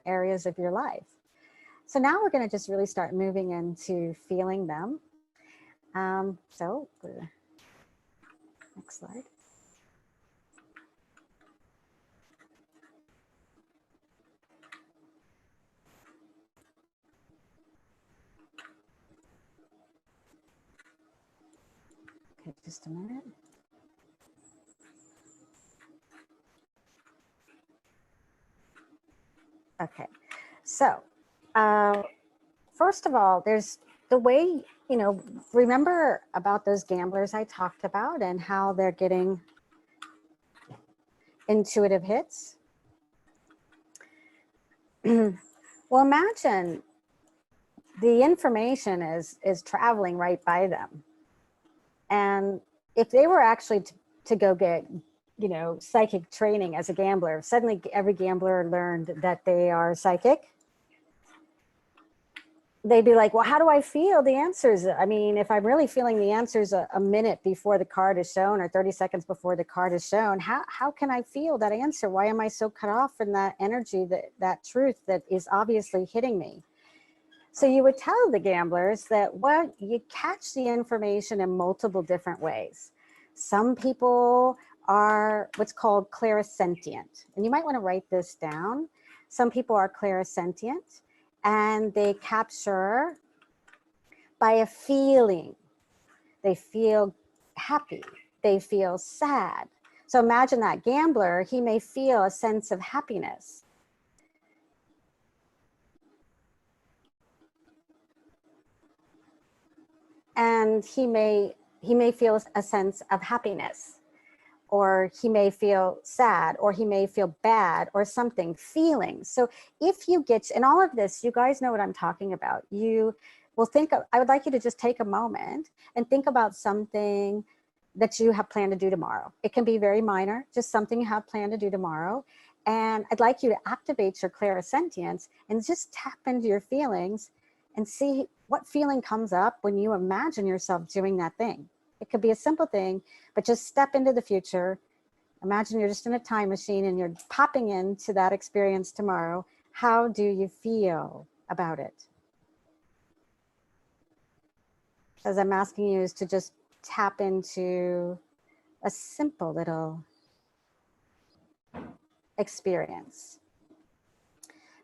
Areas of your life. So now we're going to just really start moving into feeling them. So next slide. Okay, just a minute. Okay, so first of all, there's the way, remember about those gamblers I talked about and how they're getting intuitive hits? Well, imagine the information is traveling right by them. And if they were actually to go get, psychic training as a gambler, suddenly every gambler learned that they are psychic, they'd be like, well, how do I feel the answers? I mean, if I'm really feeling the answers a minute before the card is shown or 30 seconds before the card is shown, how can I feel that answer? Why am I so cut off from that energy, that truth that is obviously hitting me? So you would tell the gamblers that, well, you catch the information in multiple different ways. Some people are what's called clairsentient, and you might want to write this down. Some people are clairsentient, and they capture by a feeling. They feel happy, they feel sad. So imagine that gambler, he may feel a sense of happiness. And he may feel a sense of happiness, or he may feel sad, or he may feel bad, or something, feelings. So if you get, in all of this, you guys know what I'm talking about. You will think of, I would like you to just take a moment and think about something that you have planned to do tomorrow. It can be very minor, just something you have planned to do tomorrow. And I'd like you to activate your clairsentience and just tap into your feelings and see what feeling comes up when you imagine yourself doing that thing. It could be a simple thing, but just step into the future. Imagine you're just in a time machine and you're popping into that experience tomorrow. How do you feel about it? As I'm asking you is to just tap into a simple little experience.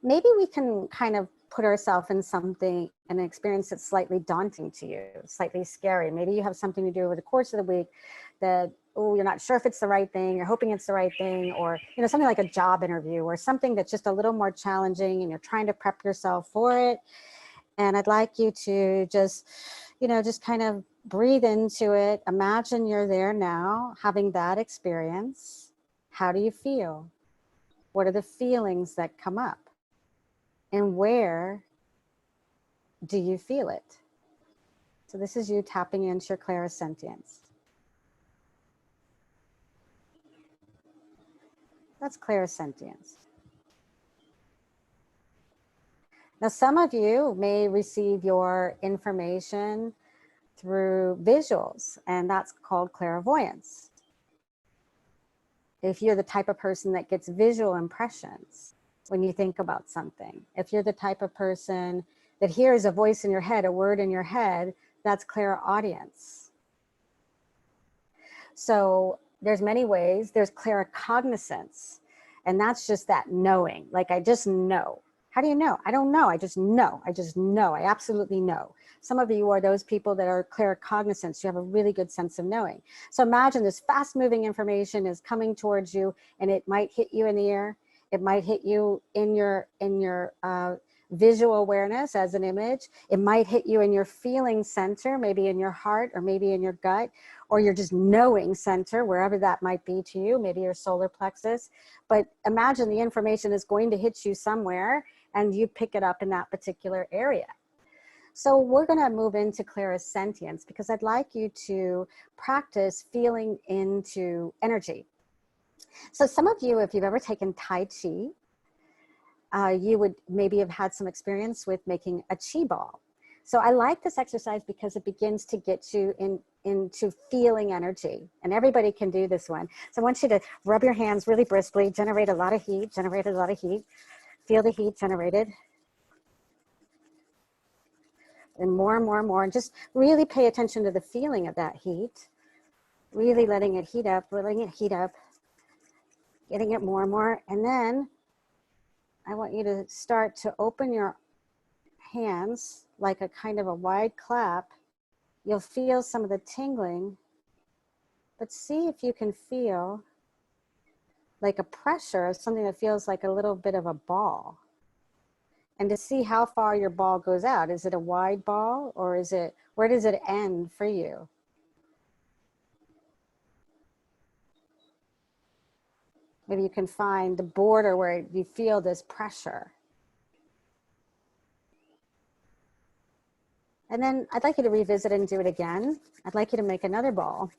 Maybe we can kind of put ourselves in something, an experience that's slightly daunting to you, slightly scary. Maybe you have something to do over the course of the week that, oh, you're not sure if it's the right thing, you're hoping it's the right thing, or something like a job interview or something that's just a little more challenging and you're trying to prep yourself for it. And I'd like you to just, just kind of breathe into it. Imagine you're there now, having that experience. How do you feel? What are the feelings that come up? And where do you feel it? So this is you tapping into your clairsentience. That's clairsentience. Now, some of you may receive your information through visuals, and that's called clairvoyance. If you're the type of person that gets visual impressions when you think about something, if you're the type of person that hears a voice in your head, a word in your head, that's clairaudience. So there's many ways. There's claircognizance, and that's just that knowing. Like, I just know. How do you know? I don't know. I just know. I just know. I absolutely know. Some of you are those people that are claircognizant. You have a really good sense of knowing. So imagine this fast moving information is coming towards you and it might hit you in the ear It might hit you in your visual awareness as an image. It might hit you in your feeling center, maybe in your heart or maybe in your gut, or your just knowing center, wherever that might be to you, maybe your solar plexus. But imagine the information is going to hit you somewhere and you pick it up in that particular area. So we're going to move into clairsentience because I'd like you to practice feeling into energy. So some of you, if you've ever taken Tai Chi, you would maybe have had some experience with making a chi ball. So I like this exercise because it begins to get you into feeling energy, and everybody can do this one. So I want you to rub your hands really briskly, generate a lot of heat, feel the heat generated. And more and more and more, and just really pay attention to the feeling of that heat, really letting it heat up, getting it more and more. And then I want you to start to open your hands like a kind of a wide clap. You'll feel some of the tingling, but see if you can feel like a pressure of something that feels like a little bit of a ball. And to see how far your ball goes out. Is it a wide ball, or is it, where does it end for you? Maybe you can find the border where you feel this pressure. And then I'd like you to revisit and do it again. I'd like you to make another ball.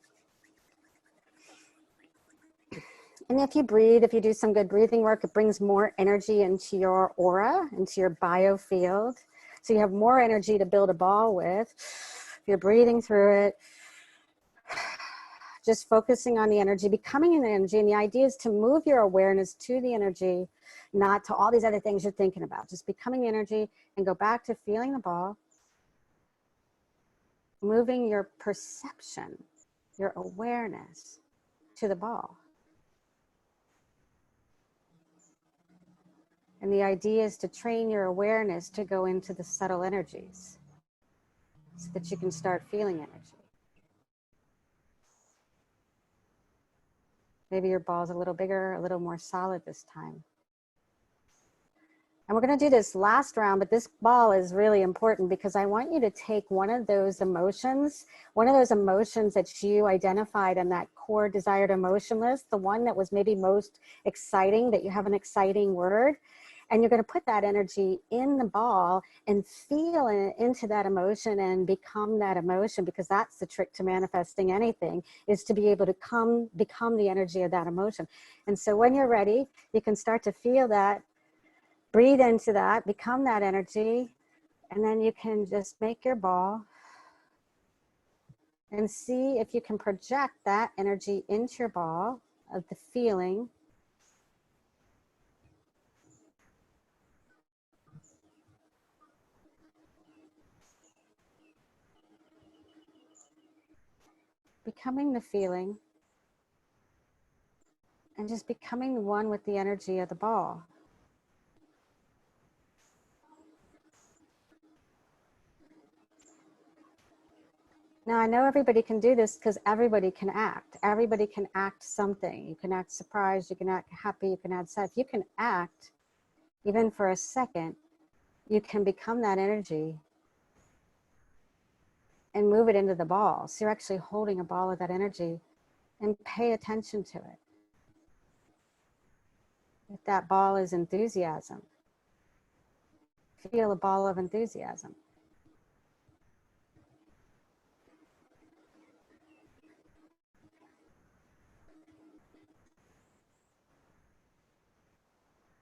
And if you breathe, if you do some good breathing work, it brings more energy into your aura, into your biofield. So you have more energy to build a ball with. If you're breathing through it, just focusing on the energy, becoming an energy. And the idea is to move your awareness to the energy, not to all these other things you're thinking about. Just becoming energy and go back to feeling the ball. Moving your perception, your awareness to the ball. And the idea is to train your awareness to go into the subtle energies so that you can start feeling energy. Maybe your ball's a little bigger, a little more solid this time. And we're going to do this last round, but this ball is really important because I want you to take one of those emotions that you identified in that core desired emotion list, the one that was maybe most exciting, that you have an exciting word, and you're going to put that energy in the ball and feel into that emotion and become that emotion, because that's the trick to manifesting anything, is to be able to become the energy of that emotion. And so when you're ready, you can start to feel that. Breathe into that, become that energy, and then you can just make your ball and see if you can project that energy into your ball of the feeling. Becoming the feeling and just becoming one with the energy of the ball. Now, I know everybody can do this because everybody can act. Everybody can act something. You can act surprised, you can act happy, you can act sad. If you can act, even for a second, you can become that energy and move it into the ball. So you're actually holding a ball of that energy, and pay attention to it. If that ball is enthusiasm, feel a ball of enthusiasm.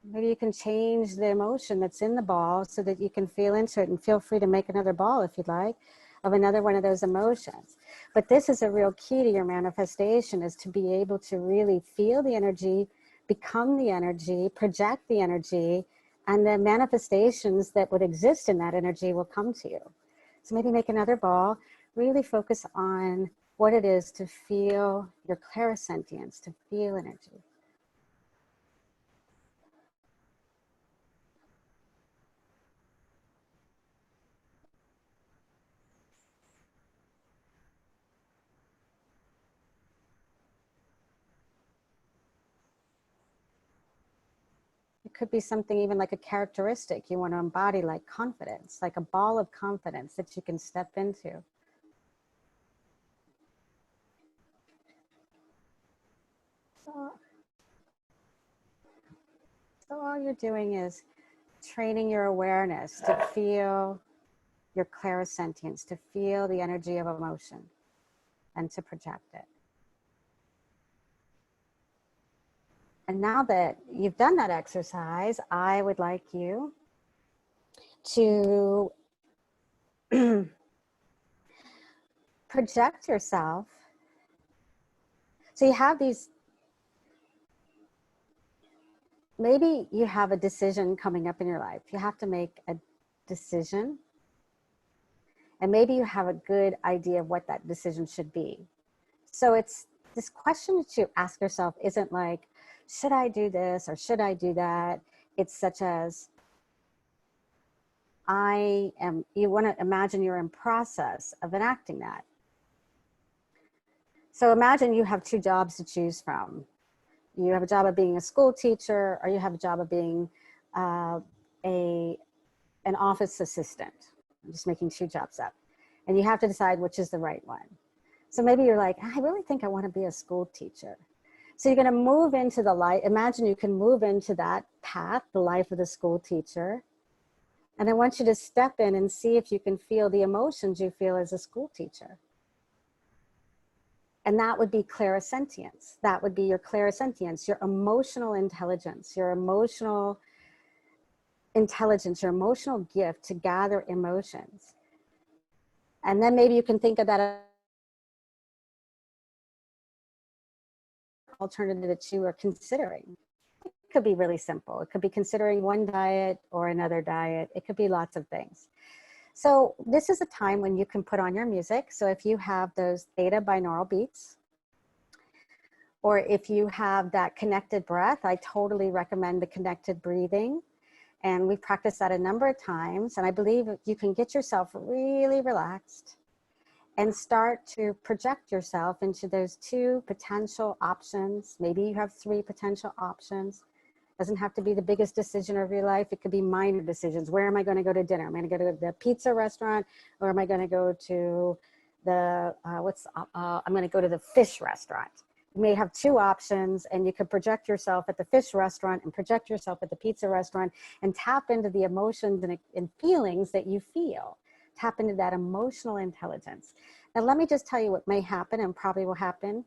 Maybe you can change the emotion that's in the ball so that you can feel into it, and feel free to make another ball if you'd like of another one of those emotions. But this is a real key to your manifestation, is to be able to really feel the energy, become the energy, project the energy, and the manifestations that would exist in that energy will come to you. So maybe make another ball, really focus on what it is to feel your clairsentience, to feel energy. It could be something even like a characteristic you want to embody, like confidence, like a ball of confidence that you can step into. So all you're doing is training your awareness to feel your clairsentience, to feel the energy of emotion and to project it. And now that you've done that exercise, I would like you to project yourself. So you have these, maybe you have a decision coming up in your life. You have to make a decision. And maybe you have a good idea of what that decision should be. So it's this question that you ask yourself isn't like, should I do this or should I do that? It's such as, you want to imagine you're in process of enacting that. So imagine you have two jobs to choose from. You have a job of being a school teacher, or you have a job of being an office assistant. I'm just making two jobs up. And you have to decide which is the right one. So maybe you're like, I really think I want to be a school teacher. So you're going to move into the life. Imagine you can move into that path, the life of the school teacher. And I want you to step in and see if you can feel the emotions you feel as a school teacher. And that would be clairsentience. That would be your clairsentience, your emotional intelligence, your emotional intelligence, your emotional gift to gather emotions. And then maybe you can think of that alternative that you are considering. It could be really simple. It could be considering one diet or another diet. It could be lots of things. So this is a time when you can put on your music. So if you have those theta binaural beats, or if you have that connected breath, I totally recommend the connected breathing. And we've practiced that a number of times. And I believe you can get yourself really relaxed and start to project yourself into those two potential options. Maybe you have three potential options. Doesn't have to be the biggest decision of your life. It could be minor decisions. Where am I going to go to dinner? Am I going to go to the pizza restaurant, or am I going to go to the, I'm going to go to the fish restaurant. You may have two options, and you could project yourself at the fish restaurant and project yourself at the pizza restaurant and tap into the emotions and feelings that you feel. Tap into that emotional intelligence. Now, let me just tell you what may happen and probably will happen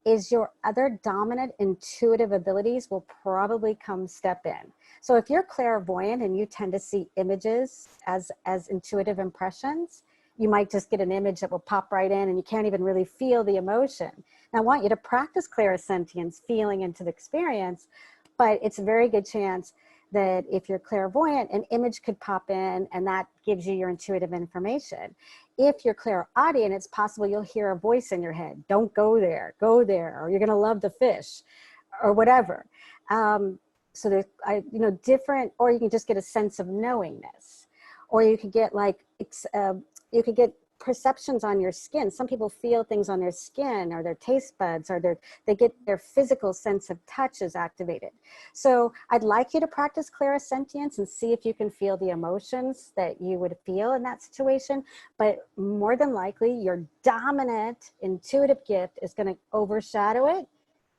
is your other dominant intuitive abilities will probably come step in. So if you're clairvoyant and you tend to see images as intuitive impressions, you might just get an image that will pop right in and you can't even really feel the emotion. Now, I want you to practice clairsentience, feeling into the experience, but it's a very good chance that if you're clairvoyant, an image could pop in and that gives you your intuitive information. If you're clairaudient, it's possible you'll hear a voice in your head. Don't go there, or you're gonna love the fish, or whatever. So there's, different, or you can just get a sense of knowingness, or you could get like, you could get perceptions on your skin. Some people feel things on their skin or their taste buds, or they get their physical sense of touch is activated. So I'd like you to practice clairsentience and see if you can feel the emotions that you would feel in that situation. But more than likely, your dominant intuitive gift is going to overshadow it.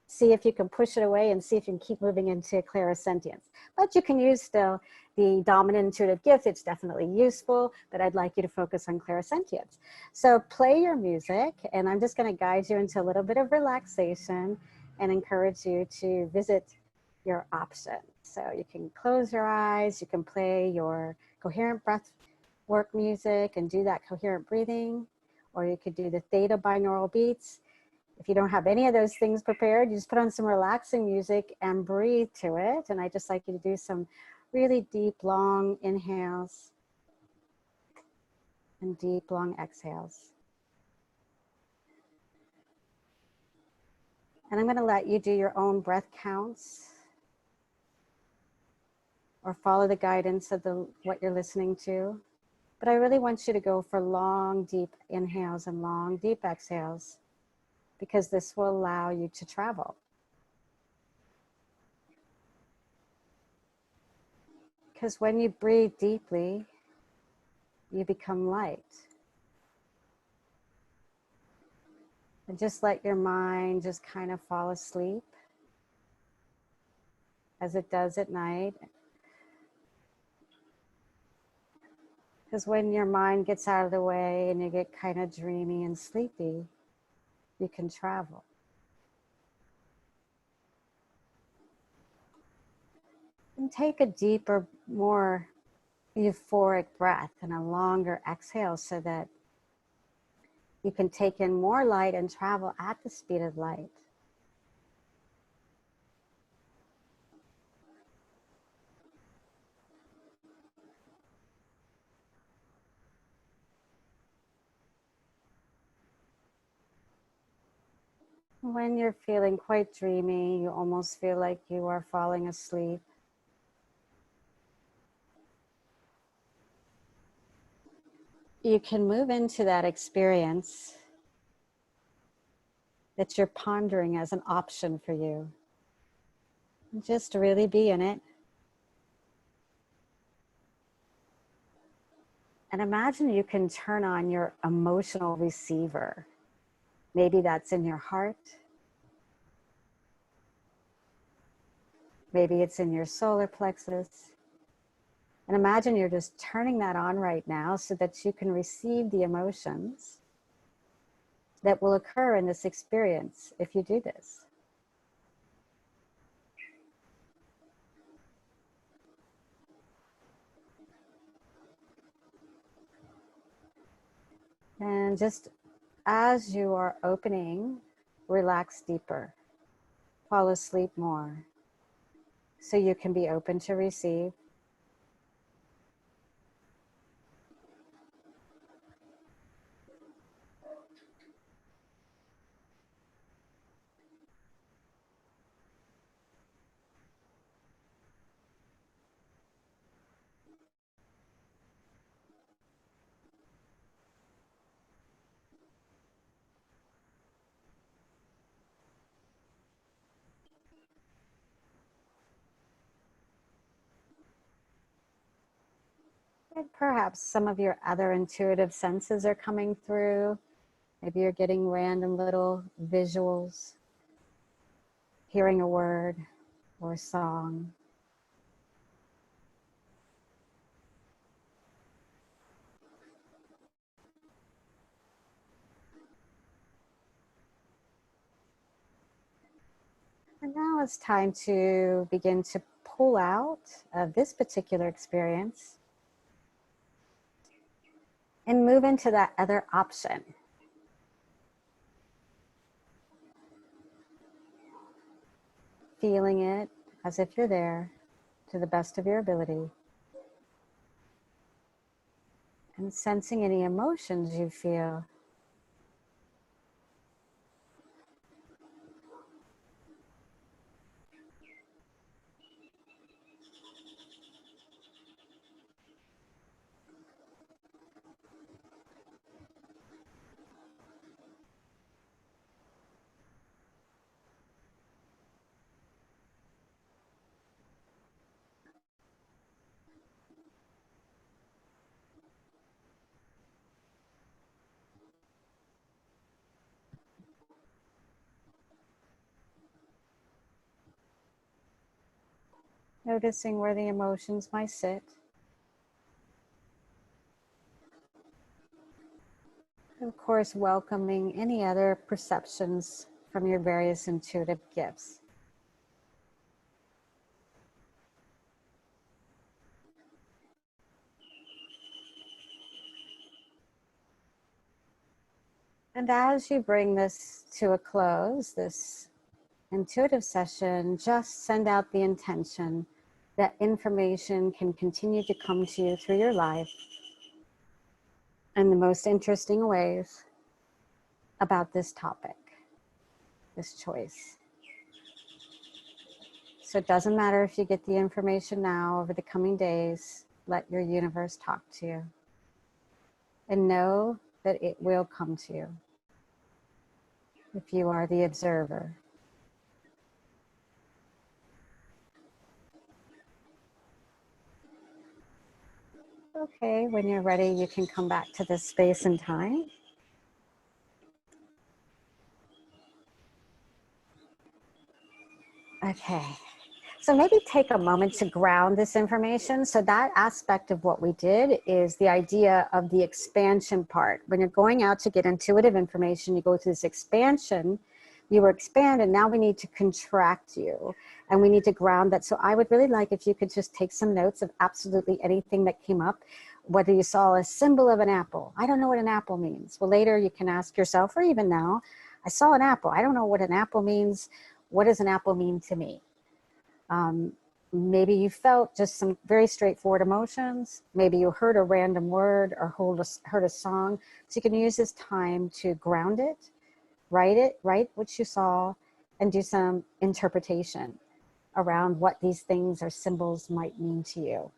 See if you can push it away and see if you can keep moving into clairsentience. But you can use still the dominant intuitive gift. It's definitely useful, but I'd like you to focus on clairsentience. So play your music, and I'm just going to guide you into a little bit of relaxation and encourage you to visit your options. So you can close your eyes, you can play your coherent breath work music and do that coherent breathing, or you could do the theta binaural beats. If you don't have any of those things prepared, you just put on some relaxing music and breathe to it. And I just like you to do some really deep, long inhales and deep, long exhales. And I'm going to let you do your own breath counts or follow the guidance of what you're listening to. But I really want you to go for long, deep inhales and long, deep exhales, because this will allow you to travel. Because when you breathe deeply, you become light. And just let your mind just kind of fall asleep as it does at night. Because when your mind gets out of the way and you get kind of dreamy and sleepy, you can travel. And take a deeper, more euphoric breath and a longer exhale so that you can take in more light and travel at the speed of light. When you're feeling quite dreamy, you almost feel like you are falling asleep. You can move into that experience that you're pondering as an option for you. Just really be in it. And imagine you can turn on your emotional receiver. Maybe that's in your heart. Maybe it's in your solar plexus. And imagine you're just turning that on right now so that you can receive the emotions that will occur in this experience if you do this. And just as you are opening, relax deeper, fall asleep more, so you can be open to receive. And perhaps some of your other intuitive senses are coming through. Maybe you're getting random little visuals, hearing a word or a song. And now it's time to begin to pull out of this particular experience and move into that other option. Feeling it as if you're there to the best of your ability. And sensing any emotions you feel. Noticing where the emotions might sit. Of course, welcoming any other perceptions from your various intuitive gifts. And as you bring this to a close, this intuitive session, just send out the intention that information can continue to come to you through your life in the most interesting ways about this topic, this choice. So it doesn't matter if you get the information now over the coming days, let your universe talk to you. And know that it will come to you if you are the observer. Okay, when you're ready, you can come back to this space and time. Okay, so maybe take a moment to ground this information. So that aspect of what we did is the idea of the expansion part. When you're going out to get intuitive information, you go through this expansion, you were expanded, now we need to contract you and we need to ground that. So I would really like if you could just take some notes of absolutely anything that came up, whether you saw a symbol of an apple. I don't know what an apple means. Well, later you can ask yourself, or even now, I saw an apple. I don't know what an apple means. What does an apple mean to me? Maybe you felt just some very straightforward emotions. Maybe you heard a random word or heard a song. So you can use this time to ground it, write what you saw, and do some interpretation around what these things or symbols might mean to you.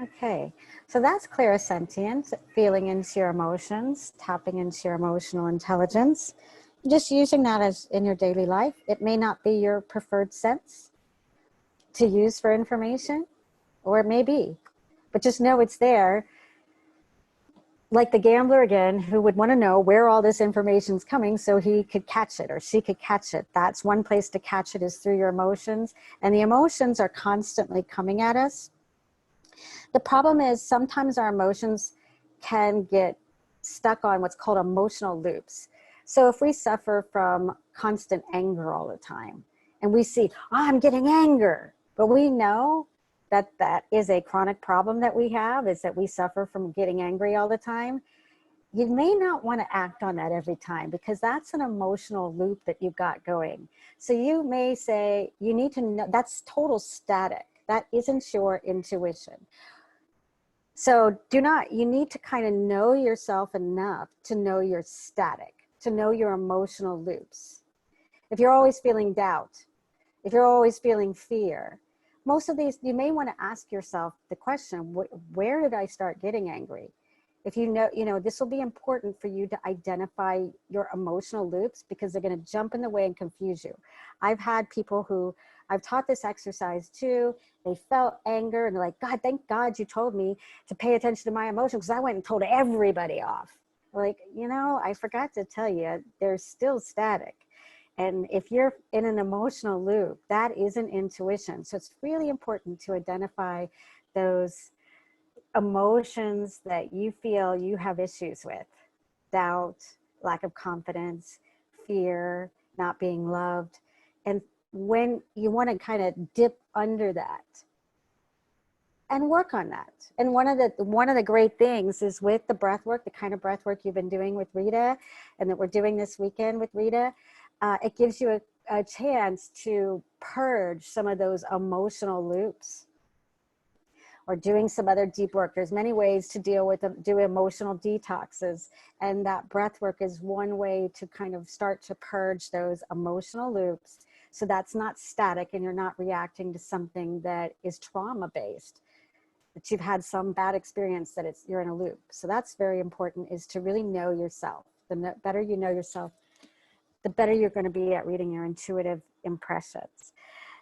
Okay, so that's clairsentience, feeling into your emotions, tapping into your emotional intelligence, just using that as in your daily life. It may not be your preferred sense to use for information, or it may be, but just know it's there. Like the gambler again, who would want to know where all this information is coming so he could catch it or she could catch it. That's one place to catch it, is through your emotions. And the emotions are constantly coming at us. The problem is sometimes our emotions can get stuck on what's called emotional loops. So if we suffer from constant anger all the time and we see, oh, I'm getting anger, but we know that that is a chronic problem that we have, is that we suffer from getting angry all the time. You may not want to act on that every time, because that's an emotional loop that you've got going. So you may say, you need to know, that's total static. That isn't your intuition. So you need to kind of know yourself enough to know your static, to know your emotional loops. If you're always feeling doubt, if you're always feeling fear, most of these, you may want to ask yourself the question, where did I start getting angry? If you know, this will be important for you to identify your emotional loops, because they're going to jump in the way and confuse you. I've had people who I've taught this exercise to, they felt anger and they're like, God, thank God you told me to pay attention to my emotions, because I went and told everybody off. Like, I forgot to tell you, they're still static. And if you're in an emotional loop, that isn't intuition. So it's really important to identify those emotions that you feel you have issues with: doubt, lack of confidence, fear, not being loved. And when you want to kind of dip under that and work on that. And one of the great things is with the breath work, the kind of breath work you've been doing with Rita and that we're doing this weekend with Rita, it gives you a chance to purge some of those emotional loops, or doing some other deep work. There's many ways to deal with them, do emotional detoxes. And that breath work is one way to kind of start to purge those emotional loops. So that's not static and you're not reacting to something that is trauma based, that you've had some bad experience, that you're in a loop. So that's very important, is to really know yourself. The better you know yourself, the better you're going to be at reading your intuitive impressions.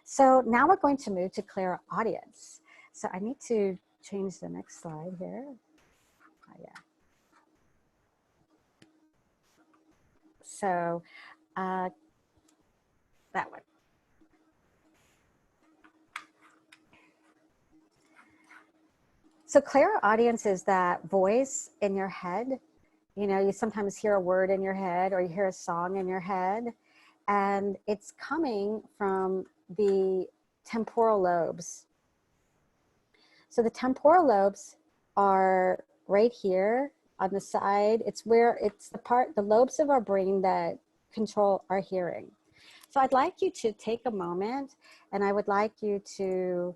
So now we're going to move to clairaudience. So I need to change the next slide here. Oh, yeah. So that one. So clairaudience is that voice in your head. You sometimes hear a word in your head, or you hear a song in your head, and it's coming from the temporal lobes. So the temporal lobes are right here on the side. It's the lobes of our brain that control our hearing. So I'd like you to take a moment, and I would like you to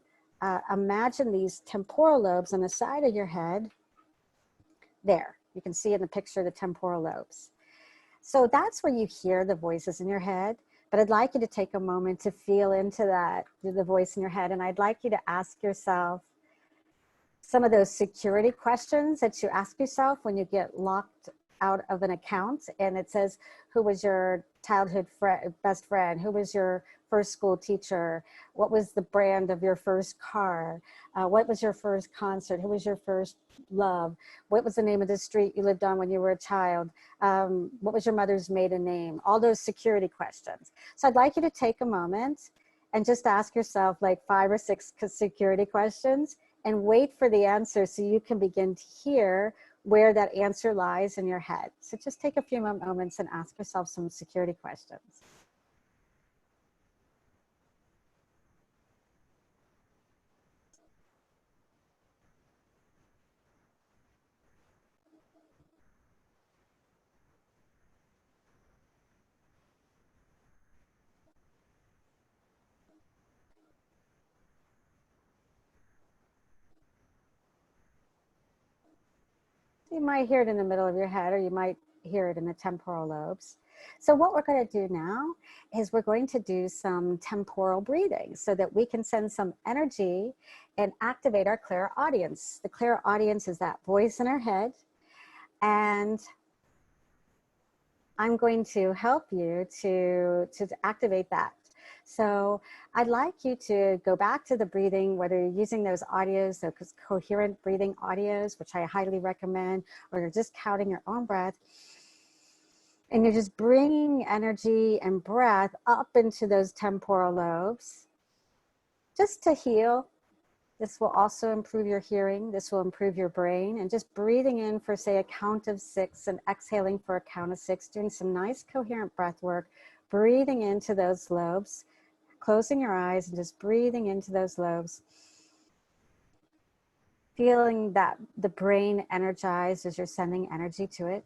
imagine these temporal lobes on the side of your head. There, you can see in the picture the temporal lobes. So that's where you hear the voices in your head. But I'd like you to take a moment to feel into that, the voice in your head. And I'd like you to ask yourself some of those security questions that you ask yourself when you get locked out of an account. And it says, who was your childhood best friend? Who was your first school teacher? What was the brand of your first car? What was your first concert? Who was your first love? What was the name of the street you lived on when you were a child? What was your mother's maiden name? All those security questions. So I'd like you to take a moment and just ask yourself like 5 or 6 security questions and wait for the answer so you can begin to hear where that answer lies in your head. So just take a few moments and ask yourself some security questions. You might hear it in the middle of your head, or you might hear it in the temporal lobes. So what we're going to do now is we're going to do some temporal breathing so that we can send some energy and activate our clairaudience. The clairaudience is that voice in our head, and I'm going to help you to activate that. So I'd like you to go back to the breathing, whether you're using those audios, those coherent breathing audios, which I highly recommend, or you're just counting your own breath. And you're just bringing energy and breath up into those temporal lobes just to heal. This will also improve your hearing. This will improve your brain. And just breathing in for, say, a count of 6 and exhaling for a count of 6, doing some nice coherent breath work, breathing into those lobes, closing your eyes and just breathing into those lobes. Feeling that the brain energized as you're sending energy to it.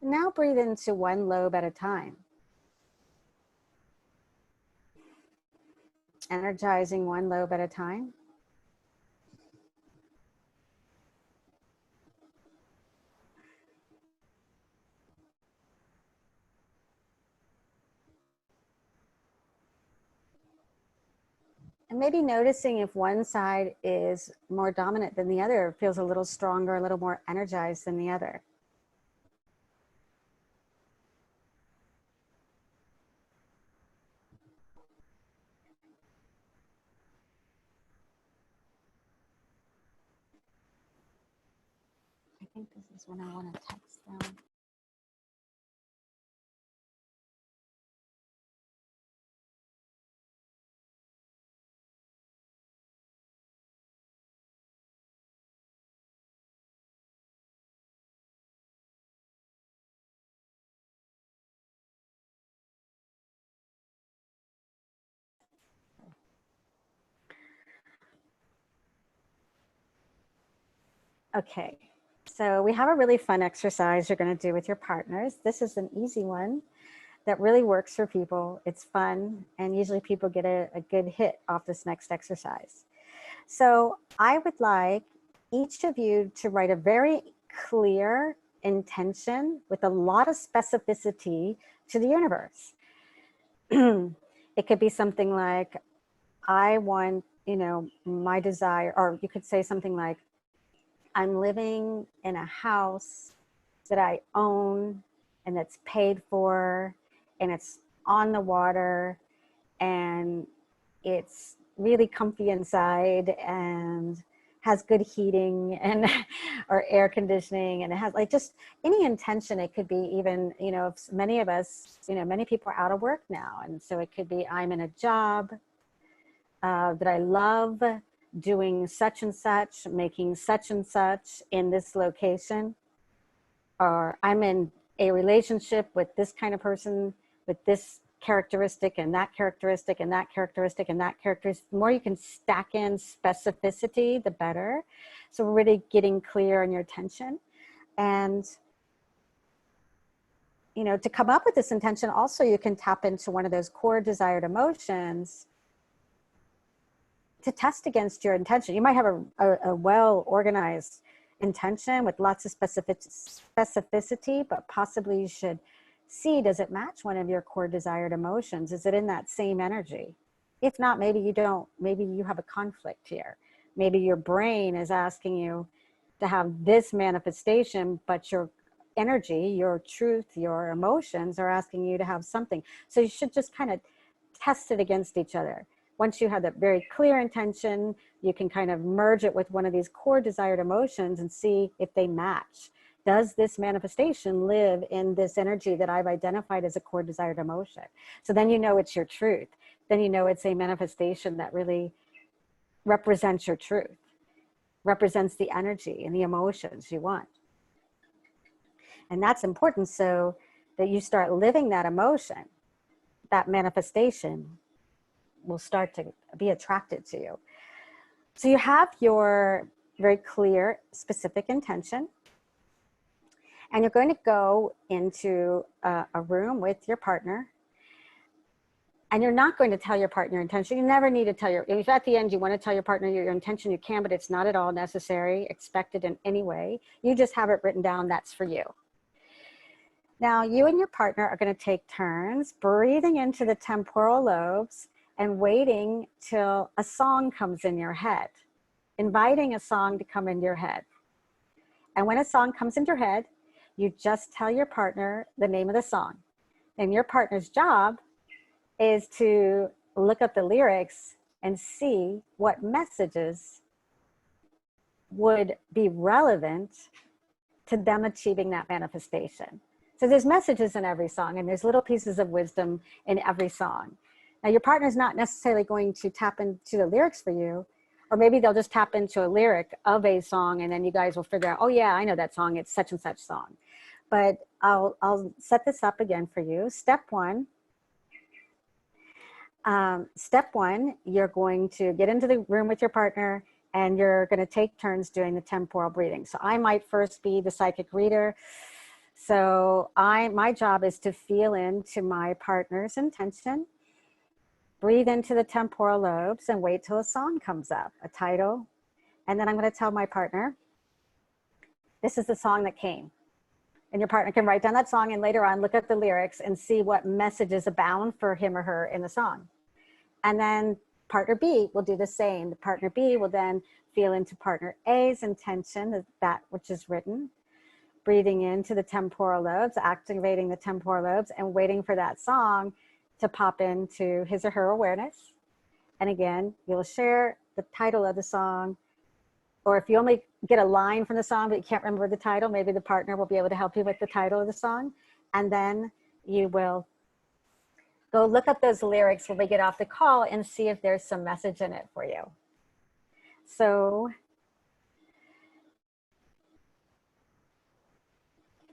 Now breathe into one lobe at a time. Energizing one lobe at a time. And maybe noticing if one side is more dominant than the other, feels a little stronger, a little more energized than the other. I think this is when I want to text them. Okay, so we have a really fun exercise you're going to do with your partners. This is an easy one that really works for people. It's fun, and usually people get a good hit off this next exercise. So I would like each of you to write a very clear intention with a lot of specificity to the universe. It could be something like, I want, my desire, or you could say something like, I'm living in a house that I own and that's paid for, and it's on the water, and it's really comfy inside and has good heating and or air conditioning, and it has like just any intention. It could be even, if many of us, many people are out of work now, and so it could be, I'm in a job that I love, doing such and such, making such and such in this location, or I'm in a relationship with this kind of person with this characteristic and that characteristic and that characteristic and that characteristic. The more you can stack in specificity, the better. So we're really getting clear on your intention. And, you know, to come up with this intention, also you can tap into one of those core desired emotions to test against your intention. You might have a well-organized intention with lots of specificity, but possibly you should see, does it match one of your core desired emotions? Is it in that same energy? If not, maybe you don't, maybe you have a conflict here. Maybe your brain is asking you to have this manifestation, but your energy, your truth, your emotions are asking you to have something. So you should just kind of test it against each other. Once you have that very clear intention, you can kind of merge it with one of these core desired emotions and see if they match. Does this manifestation live in this energy that I've identified as a core desired emotion? So then you know it's your truth. Then you know it's a manifestation that really represents your truth, represents the energy and the emotions you want. And that's important so that you start living that emotion, that manifestation will start to be attracted to you. So you have your very clear, specific intention, and you're going to go into a room with your partner, and you're not going to tell your partner your intention. You never need to tell if at the end you want to tell your partner your intention, you can, but it's not at all necessary, expected in any way. You just have it written down, that's for you. Now, you and your partner are going to take turns breathing into the temporal lobes and waiting till a song comes in your head, inviting a song to come into your head. And when a song comes into your head, you just tell your partner the name of the song. And your partner's job is to look up the lyrics and see what messages would be relevant to them achieving that manifestation. So there's messages in every song, and there's little pieces of wisdom in every song. Now, your partner's not necessarily going to tap into the lyrics for you, or maybe they'll just tap into a lyric of a song, and then you guys will figure out, oh yeah, I know that song, it's such and such song. But I'll set this up again for you. Step one, you're going to get into the room with your partner, and you're going to take turns doing the temporal breathing. So I might first be the psychic reader. So my job is to feel into my partner's intention, breathe into the temporal lobes, and wait till a song comes up, a title. And then I'm going to tell my partner, this is the song that came. And your partner can write down that song and later on look at the lyrics and see what messages abound for him or her in the song. And then partner B will do the same. The partner B will then feel into partner A's intention, that which is written, breathing into the temporal lobes, activating the temporal lobes, and waiting for that song to pop into his or her awareness. And again, you'll share the title of the song, or if you only get a line from the song but you can't remember the title, maybe the partner will be able to help you with the title of the song. And then you will go look up those lyrics when we get off the call and see if there's some message in it for you. So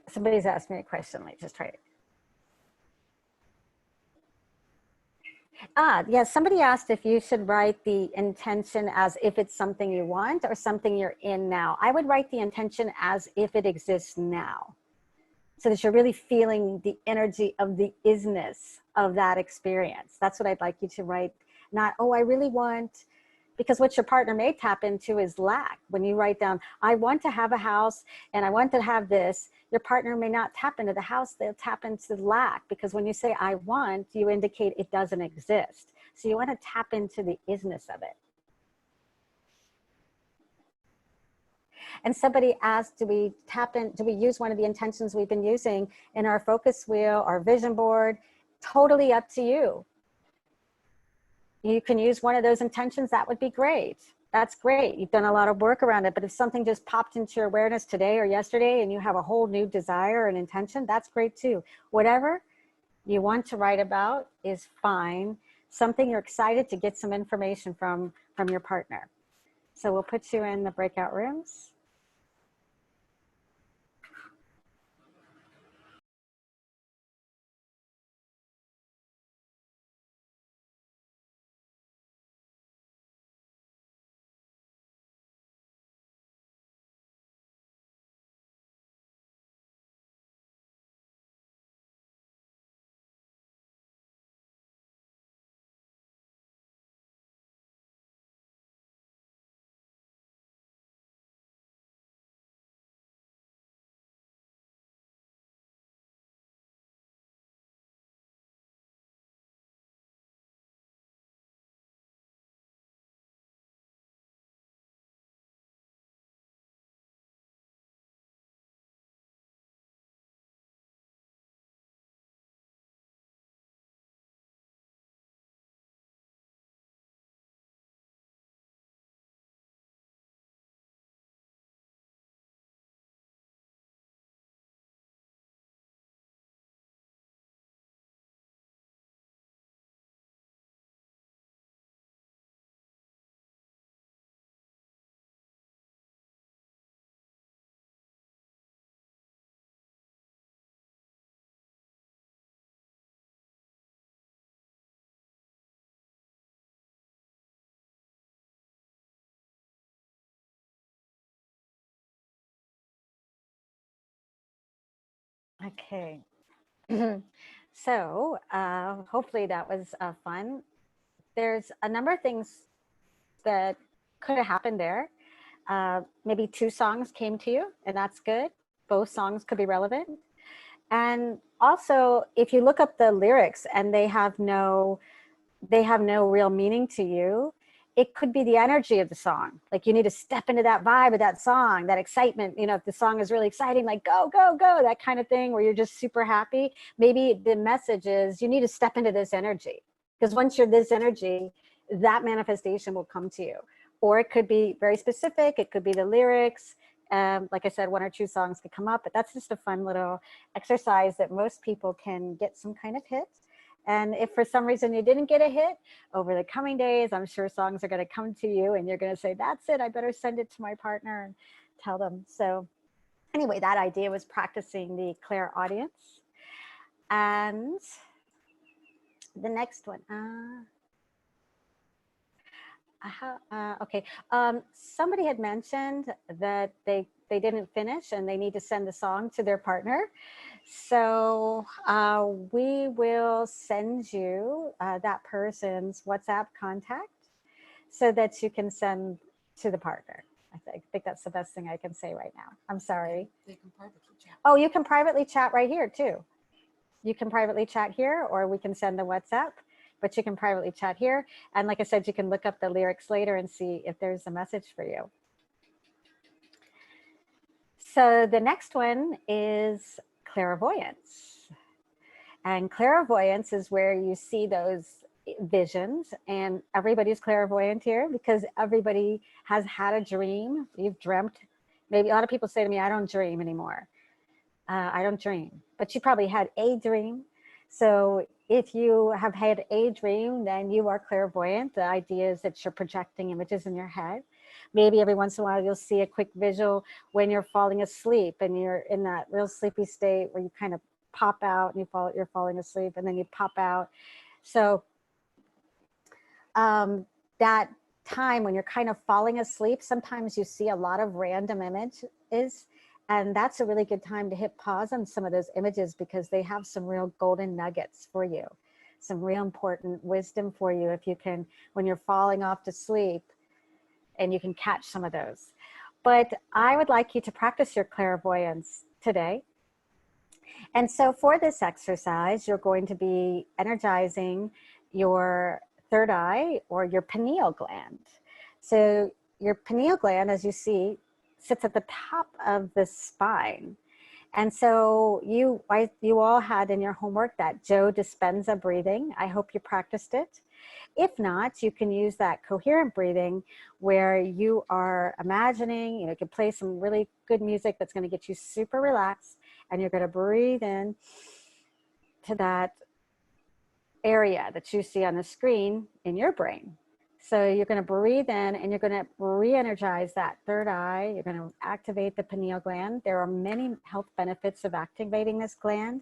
somebody's asked me a question. Let me just try it. Yes, somebody asked if you should write the intention as if it's something you want or something you're in now. I would write the intention as if it exists now, so that you're really feeling the energy of the isness of that experience. That's what I'd like you to write. Not, oh, I really want, because what your partner may tap into is lack. When you write down, I want to have a house and I want to have this, your partner may not tap into the house, they'll tap into the lack, because when you say I want, you indicate it doesn't exist. So you want to tap into the isness of it. And somebody asked, do we use one of the intentions we've been using in our focus wheel, our vision board? Totally up to you. You can use one of those intentions, that would be great. That's great. You've done a lot of work around it, but if something just popped into your awareness today or yesterday and you have a whole new desire and intention, that's great too. Whatever you want to write about is fine. Something you're excited to get some information from your partner. So we'll put you in the breakout rooms. Okay. So hopefully that was fun. There's a number of things that could have happened there. Maybe 2 songs came to you, and that's good. Both songs could be relevant. And also, if you look up the lyrics and they have no real meaning to you, it could be the energy of the song. Like you need to step into that vibe of that song, that excitement. You know, if the song is really exciting, like go, go, go, that kind of thing where you're just super happy. Maybe the message is you need to step into this energy, because once you're this energy, that manifestation will come to you. Or it could be very specific. It could be the lyrics. Like I said, 1 or 2 songs could come up, but that's just a fun little exercise that most people can get some kind of hit. And if for some reason you didn't get a hit, over the coming days, I'm sure songs are going to come to you and you're going to say, that's it, I better send it to my partner and tell them. So anyway, that idea was practicing the clairaudience. And the next one, okay. Somebody had mentioned that they didn't finish and they need to send the song to their partner. So we will send you that person's WhatsApp contact so that you can send to the partner. I think that's the best thing I can say right now. I'm sorry. They can privately chat. Oh, you can privately chat right here too. You can privately chat here, or we can send the WhatsApp, but you can privately chat here. And like I said, you can look up the lyrics later and see if there's a message for you. So the next one is clairvoyance. And clairvoyance is where you see those visions, and everybody's clairvoyant here because everybody has had a dream. You've dreamt. Maybe a lot of people say to me, I don't dream anymore. I don't dream, but you probably had a dream. So if you have had a dream, then you are clairvoyant. The idea is that you're projecting images in your head. Maybe every once in a while you'll see a quick visual when you're falling asleep and you're in that real sleepy state where you kind of pop out and you're falling asleep and then you pop out. So that time when you're kind of falling asleep, sometimes you see a lot of random images, and that's a really good time to hit pause on some of those images because they have some real golden nuggets for you, some real important wisdom for you if you can, when you're falling off to sleep, and you can catch some of those. But I would like you to practice your clairvoyance today. And so for this exercise, you're going to be energizing your third eye or your pineal gland. So your pineal gland, as you see, sits at the top of the spine. And so you all had in your homework that Joe Dispenza breathing. I hope you practiced it. If not, you can use that coherent breathing where you are imagining, you can play some really good music that's going to get you super relaxed, and you're going to breathe in to that area that you see on the screen in your brain. So you're going to breathe in and you're going to re-energize that third eye. You're going to activate the pineal gland. There are many health benefits of activating this gland,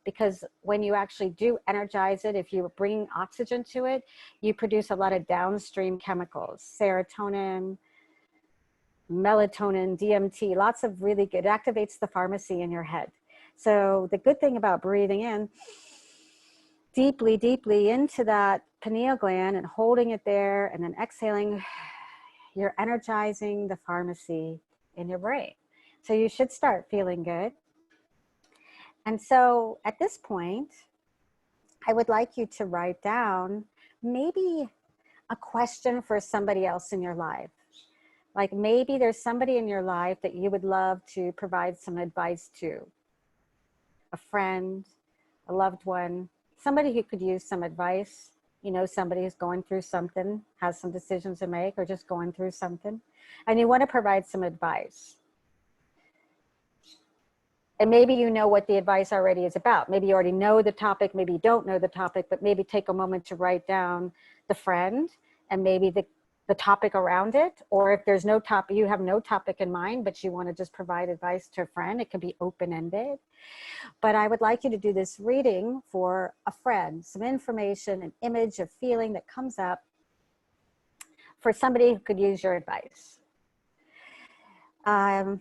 because when you actually do energize it, if you bring oxygen to it, you produce a lot of downstream chemicals, serotonin, melatonin, DMT, lots of really good, it activates the pharmacy in your head. So the good thing about breathing in deeply, deeply into that pineal gland and holding it there and then exhaling, you're energizing the pharmacy in your brain. So you should start feeling good. And so at this point, I would like you to write down maybe a question for somebody else in your life. Like maybe there's somebody in your life that you would love to provide some advice to. A friend, a loved one, somebody who could use some advice. You know, somebody who's going through something, has some decisions to make, or just going through something, and you want to provide some advice. And maybe you know what the advice already is about. Maybe you already know the topic, maybe you don't know the topic, but maybe take a moment to write down the friend and maybe the topic around it. Or if there's no topic, you have no topic in mind, but you want to just provide advice to a friend, it can be open-ended. But I would like you to do this reading for a friend, some information, an image, a feeling that comes up for somebody who could use your advice. And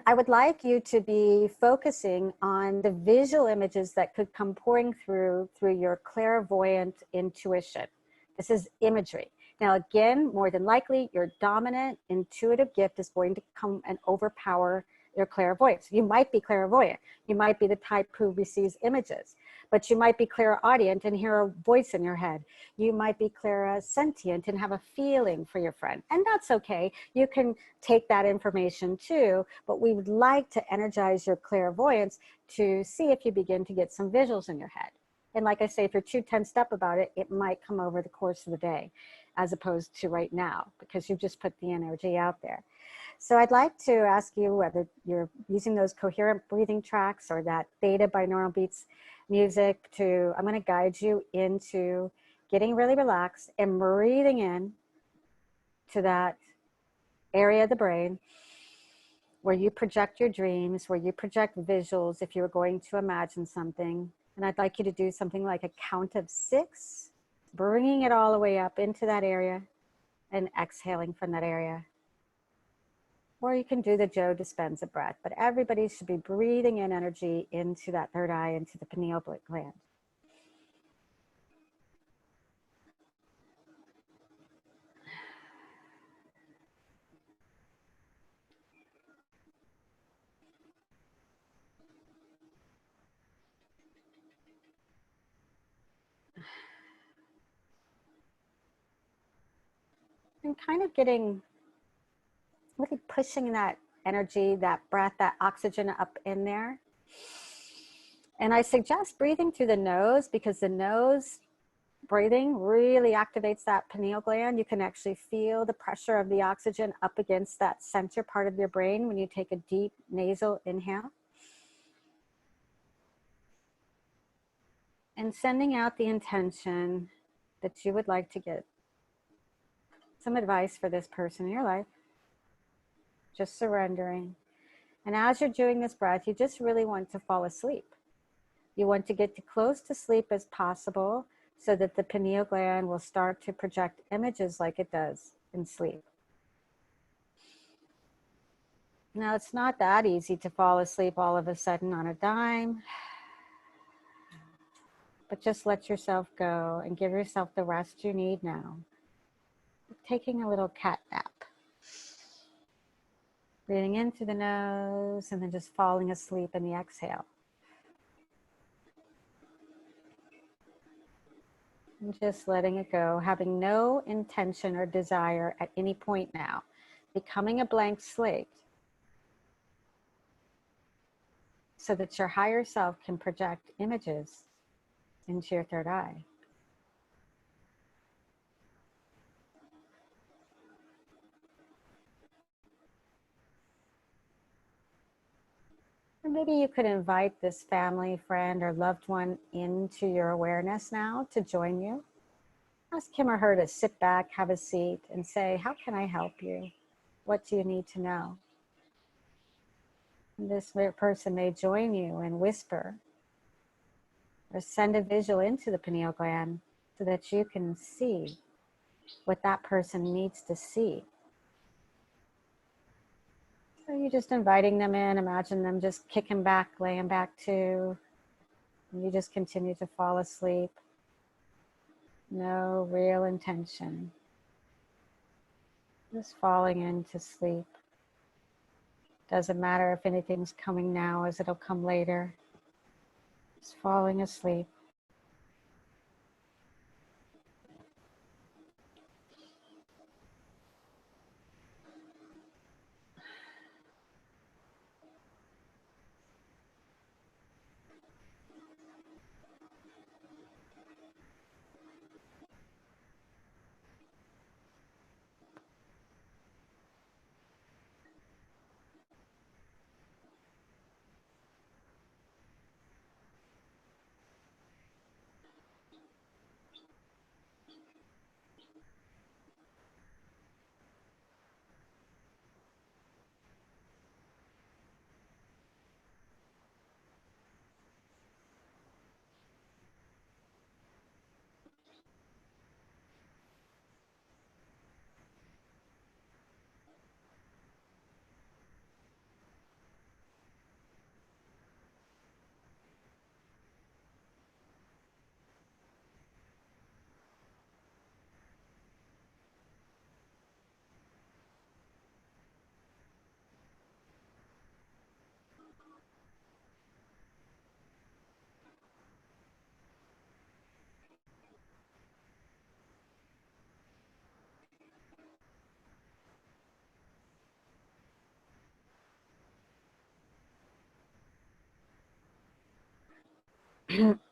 I would like you to be focusing on the visual images that could come pouring through your clairvoyant intuition. This is imagery. Now, again, more than likely, your dominant intuitive gift is going to come and overpower your clairvoyance. You might be clairvoyant. You might be the type who receives images, but you might be clairaudient and hear a voice in your head. You might be clairsentient and have a feeling for your friend, and that's okay. You can take that information too, but we would like to energize your clairvoyance to see if you begin to get some visuals in your head. And like I say, if you're too tensed up about it, it might come over the course of the day, as opposed to right now, because you've just put the energy out there. So I'd like to ask you whether you're using those coherent breathing tracks or that theta binaural beats music to, I'm going to guide you into getting really relaxed and breathing in to that area of the brain where you project your dreams, where you project visuals if you were going to imagine something. And I'd like you to do something like a count of 6, bringing it all the way up into that area and exhaling from that area. Or you can do the Joe Dispenza breath, but everybody should be breathing in energy into that third eye, into the pineal gland. And kind of getting, really pushing that energy, that breath, that oxygen up in there. And I suggest breathing through the nose, because the nose breathing really activates that pineal gland. You can actually feel the pressure of the oxygen up against that center part of your brain when you take a deep nasal inhale. And sending out the intention that you would like to get some advice for this person in your life. Just surrendering. And as you're doing this breath, you just really want to fall asleep. You want to get as close to sleep as possible so that the pineal gland will start to project images like it does in sleep. Now, it's not that easy to fall asleep all of a sudden on a dime, but just let yourself go and give yourself the rest you need now. Taking a little cat nap. Breathing in through the nose and then just falling asleep in the exhale. And just letting it go, having no intention or desire at any point now. Becoming a blank slate so that your higher self can project images into your third eye. Or maybe you could invite this family, friend, or loved one into your awareness now to join you. Ask him or her to sit back, have a seat, and say, how can I help you? What do you need to know? And this person may join you and whisper or send a visual into the pineal gland so that you can see what that person needs to see. So you're just inviting them in, imagine them just kicking back, laying back too, and you just continue to fall asleep. No real intention. Just falling into sleep. Doesn't matter if anything's coming now, as it'll come later. Just falling asleep.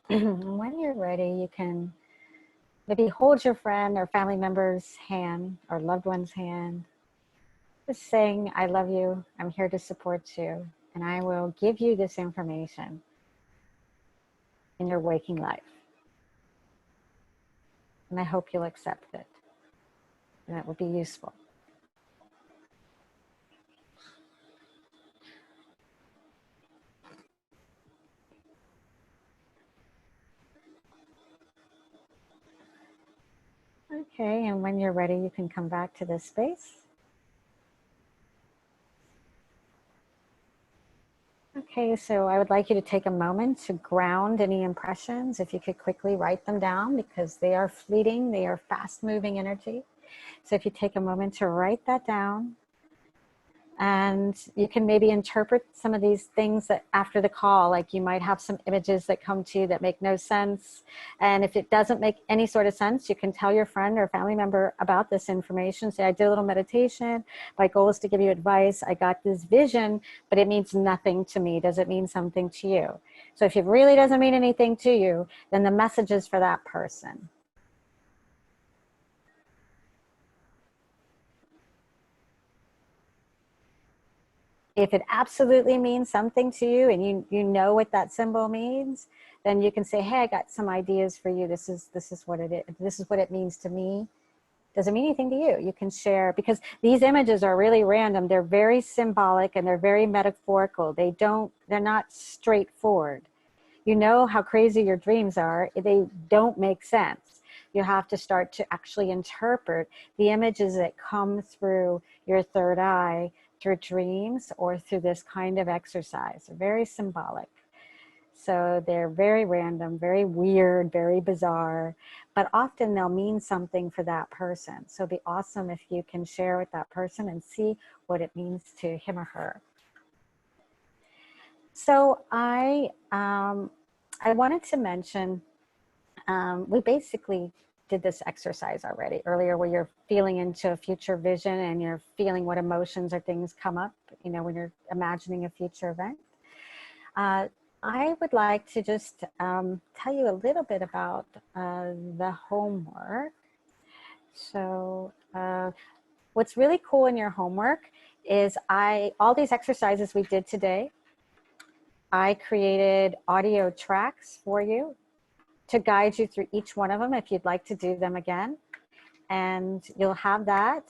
When you're ready, you can maybe hold your friend or family member's hand or loved one's hand, just saying, I love you, I'm here to support you, and I will give you this information in your waking life. And I hope you'll accept it. And that will be useful. Okay, and when you're ready, you can come back to this space. Okay, so I would like you to take a moment to ground any impressions. If you could quickly write them down, because they are fleeting, they are fast-moving energy. So if you take a moment to write that down, and you can maybe interpret some of these things that after the call, like you might have some images that come to you that make no sense. And if it doesn't make any sort of sense, you can tell your friend or family member about this information. Say, I did a little meditation. My goal is to give you advice. I got this vision, but it means nothing to me. Does it mean something to you? So if it really doesn't mean anything to you, then the message is for that person. If it absolutely means something to you and you know what that symbol means, then you can say, hey, I got some ideas for you. This is what it is. This is what it means to me. Does it mean anything to you? You can share, because these images are really random. They're very symbolic and they're very metaphorical. They're not straightforward. You know how crazy your dreams are. They don't make sense. You have to start to actually interpret the images that come through your third eye, through dreams, or through this kind of exercise. They're very symbolic. So they're very random, very weird, very bizarre, but often they'll mean something for that person. So it'd be awesome if you can share with that person and see what it means to him or her. So I wanted to mention, we basically did this exercise already earlier, where you're feeling into a future vision and you're feeling what emotions or things come up, you know, when you're imagining a future event. I would like to just tell you a little bit about the homework. So what's really cool in your homework is all these exercises we did today, I created audio tracks for you. to guide you through each one of them if you'd like to do them again. And you'll have that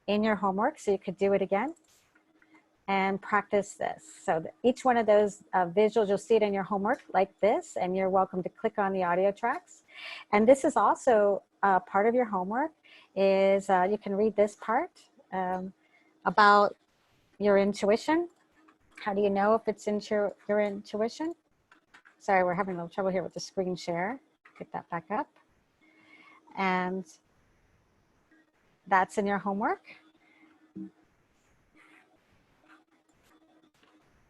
in your homework, so you could do it again and practice this. So each one of those visuals, you'll see it in your homework like this, and you're welcome to click on the audio tracks. And this is also part of your homework is you can read this part about your intuition. How do you know if it's into your intuition? Sorry, we're having a little trouble here with the screen share. Get that back up. And that's in your homework.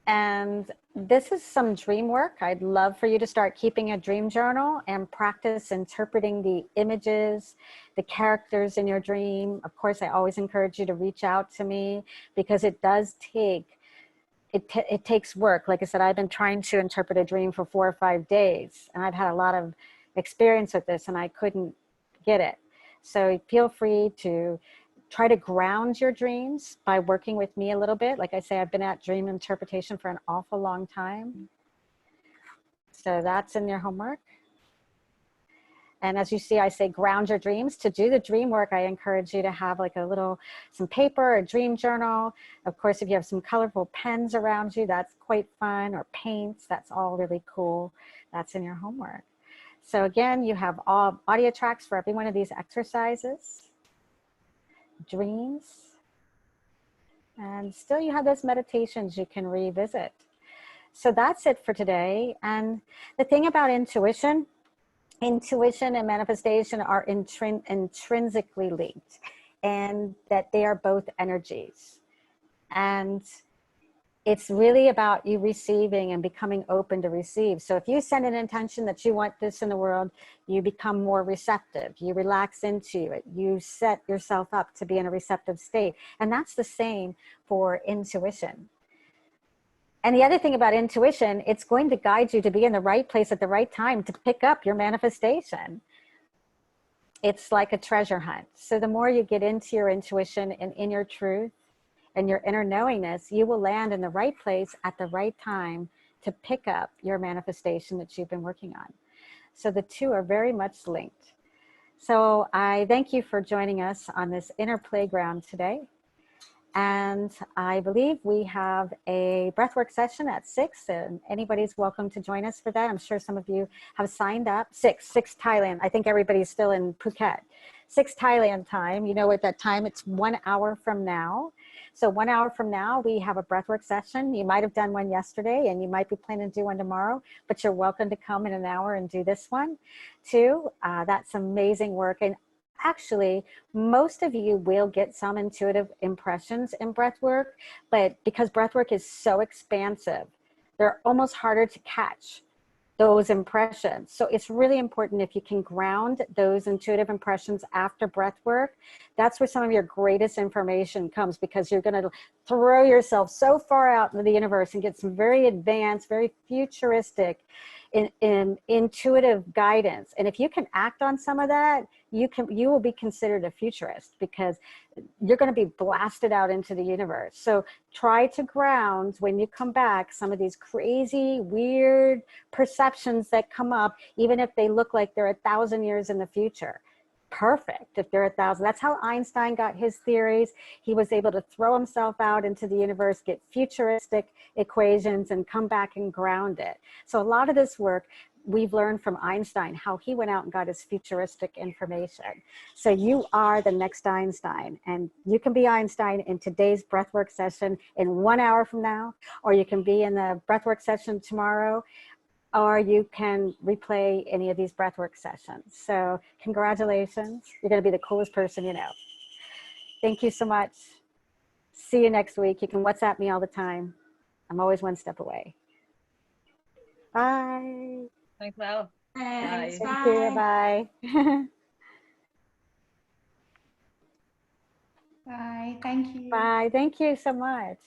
And this is some dream work. I'd love for you to start keeping a dream journal and practice interpreting the images, the characters in your dream. Of course, I always encourage you to reach out to me because it does take, it takes work. Like I said, I've been trying to interpret a dream for 4 or 5 days, and I've had a lot of experience with this and I couldn't get it. So feel free to try to ground your dreams by working with me a little bit. Like I say, I've been at dream interpretation for an awful long time. So that's in your homework. And as you see, I say ground your dreams. To do the dream work, I encourage you to have like a little, some paper, a dream journal. Of course, if you have some colorful pens around you, that's quite fun, or paints, that's all really cool. That's in your homework. So again, you have all audio tracks for every one of these exercises. Dreams, and still you have those meditations you can revisit. So that's it for today. And the thing about intuition and manifestation are intrinsically linked, and that they are both energies. And it's really about you receiving and becoming open to receive. So if you send an intention that you want this in the world, you become more receptive. You relax into it. You set yourself up to be in a receptive state. And that's the same for intuition. And the other thing about intuition, it's going to guide you to be in the right place at the right time to pick up your manifestation. It's like a treasure hunt. So the more you get into your intuition and in your truth, and your inner knowingness, you will land in the right place at the right time to pick up your manifestation that you've been working on. So the two are very much linked. So I thank you for joining us on this inner playground today. And I believe we have a breathwork session at 6, and anybody's welcome to join us for that. I'm sure some of you have signed up. 6 Thailand. I think everybody's still in Phuket. 6 Thailand time. You know, at that time, it's 1 hour from now. So 1 hour from now, we have a breathwork session. You might have done one yesterday, and you might be planning to do one tomorrow, but you're welcome to come in an hour and do this one too. That's amazing work. And actually, most of you will get some intuitive impressions in breathwork, but because breathwork is so expansive, they're almost harder to catch those impressions. So it's really important if you can ground those intuitive impressions after breath work. That's where some of your greatest information comes, because you're going to throw yourself so far out into the universe and get some very advanced, very futuristic, in intuitive guidance. And if you can act on some of that, you will be considered a futurist, because you're going to be blasted out into the universe. So try to ground, when you come back, some of these crazy, weird perceptions that come up, even if they look like they're 1,000 years in the future. Perfect if they're 1,000. That's how Einstein got his theories. He was able to throw himself out into the universe, get futuristic equations, and come back and ground it. So a lot of this work we've learned from Einstein, how he went out and got his futuristic information. So you are the next Einstein, and you can be Einstein in today's breathwork session in 1 hour from now, or you can be in the breathwork session tomorrow, or you can replay any of these breathwork sessions. So congratulations, you're going to be the coolest person you know. Thank you so much. See you next week. You can WhatsApp me all the time. I'm always one step away. Bye. Thanks, Mel. Thanks. Bye. Thank you. Bye. Bye. Thank you. Bye. Thank you so much.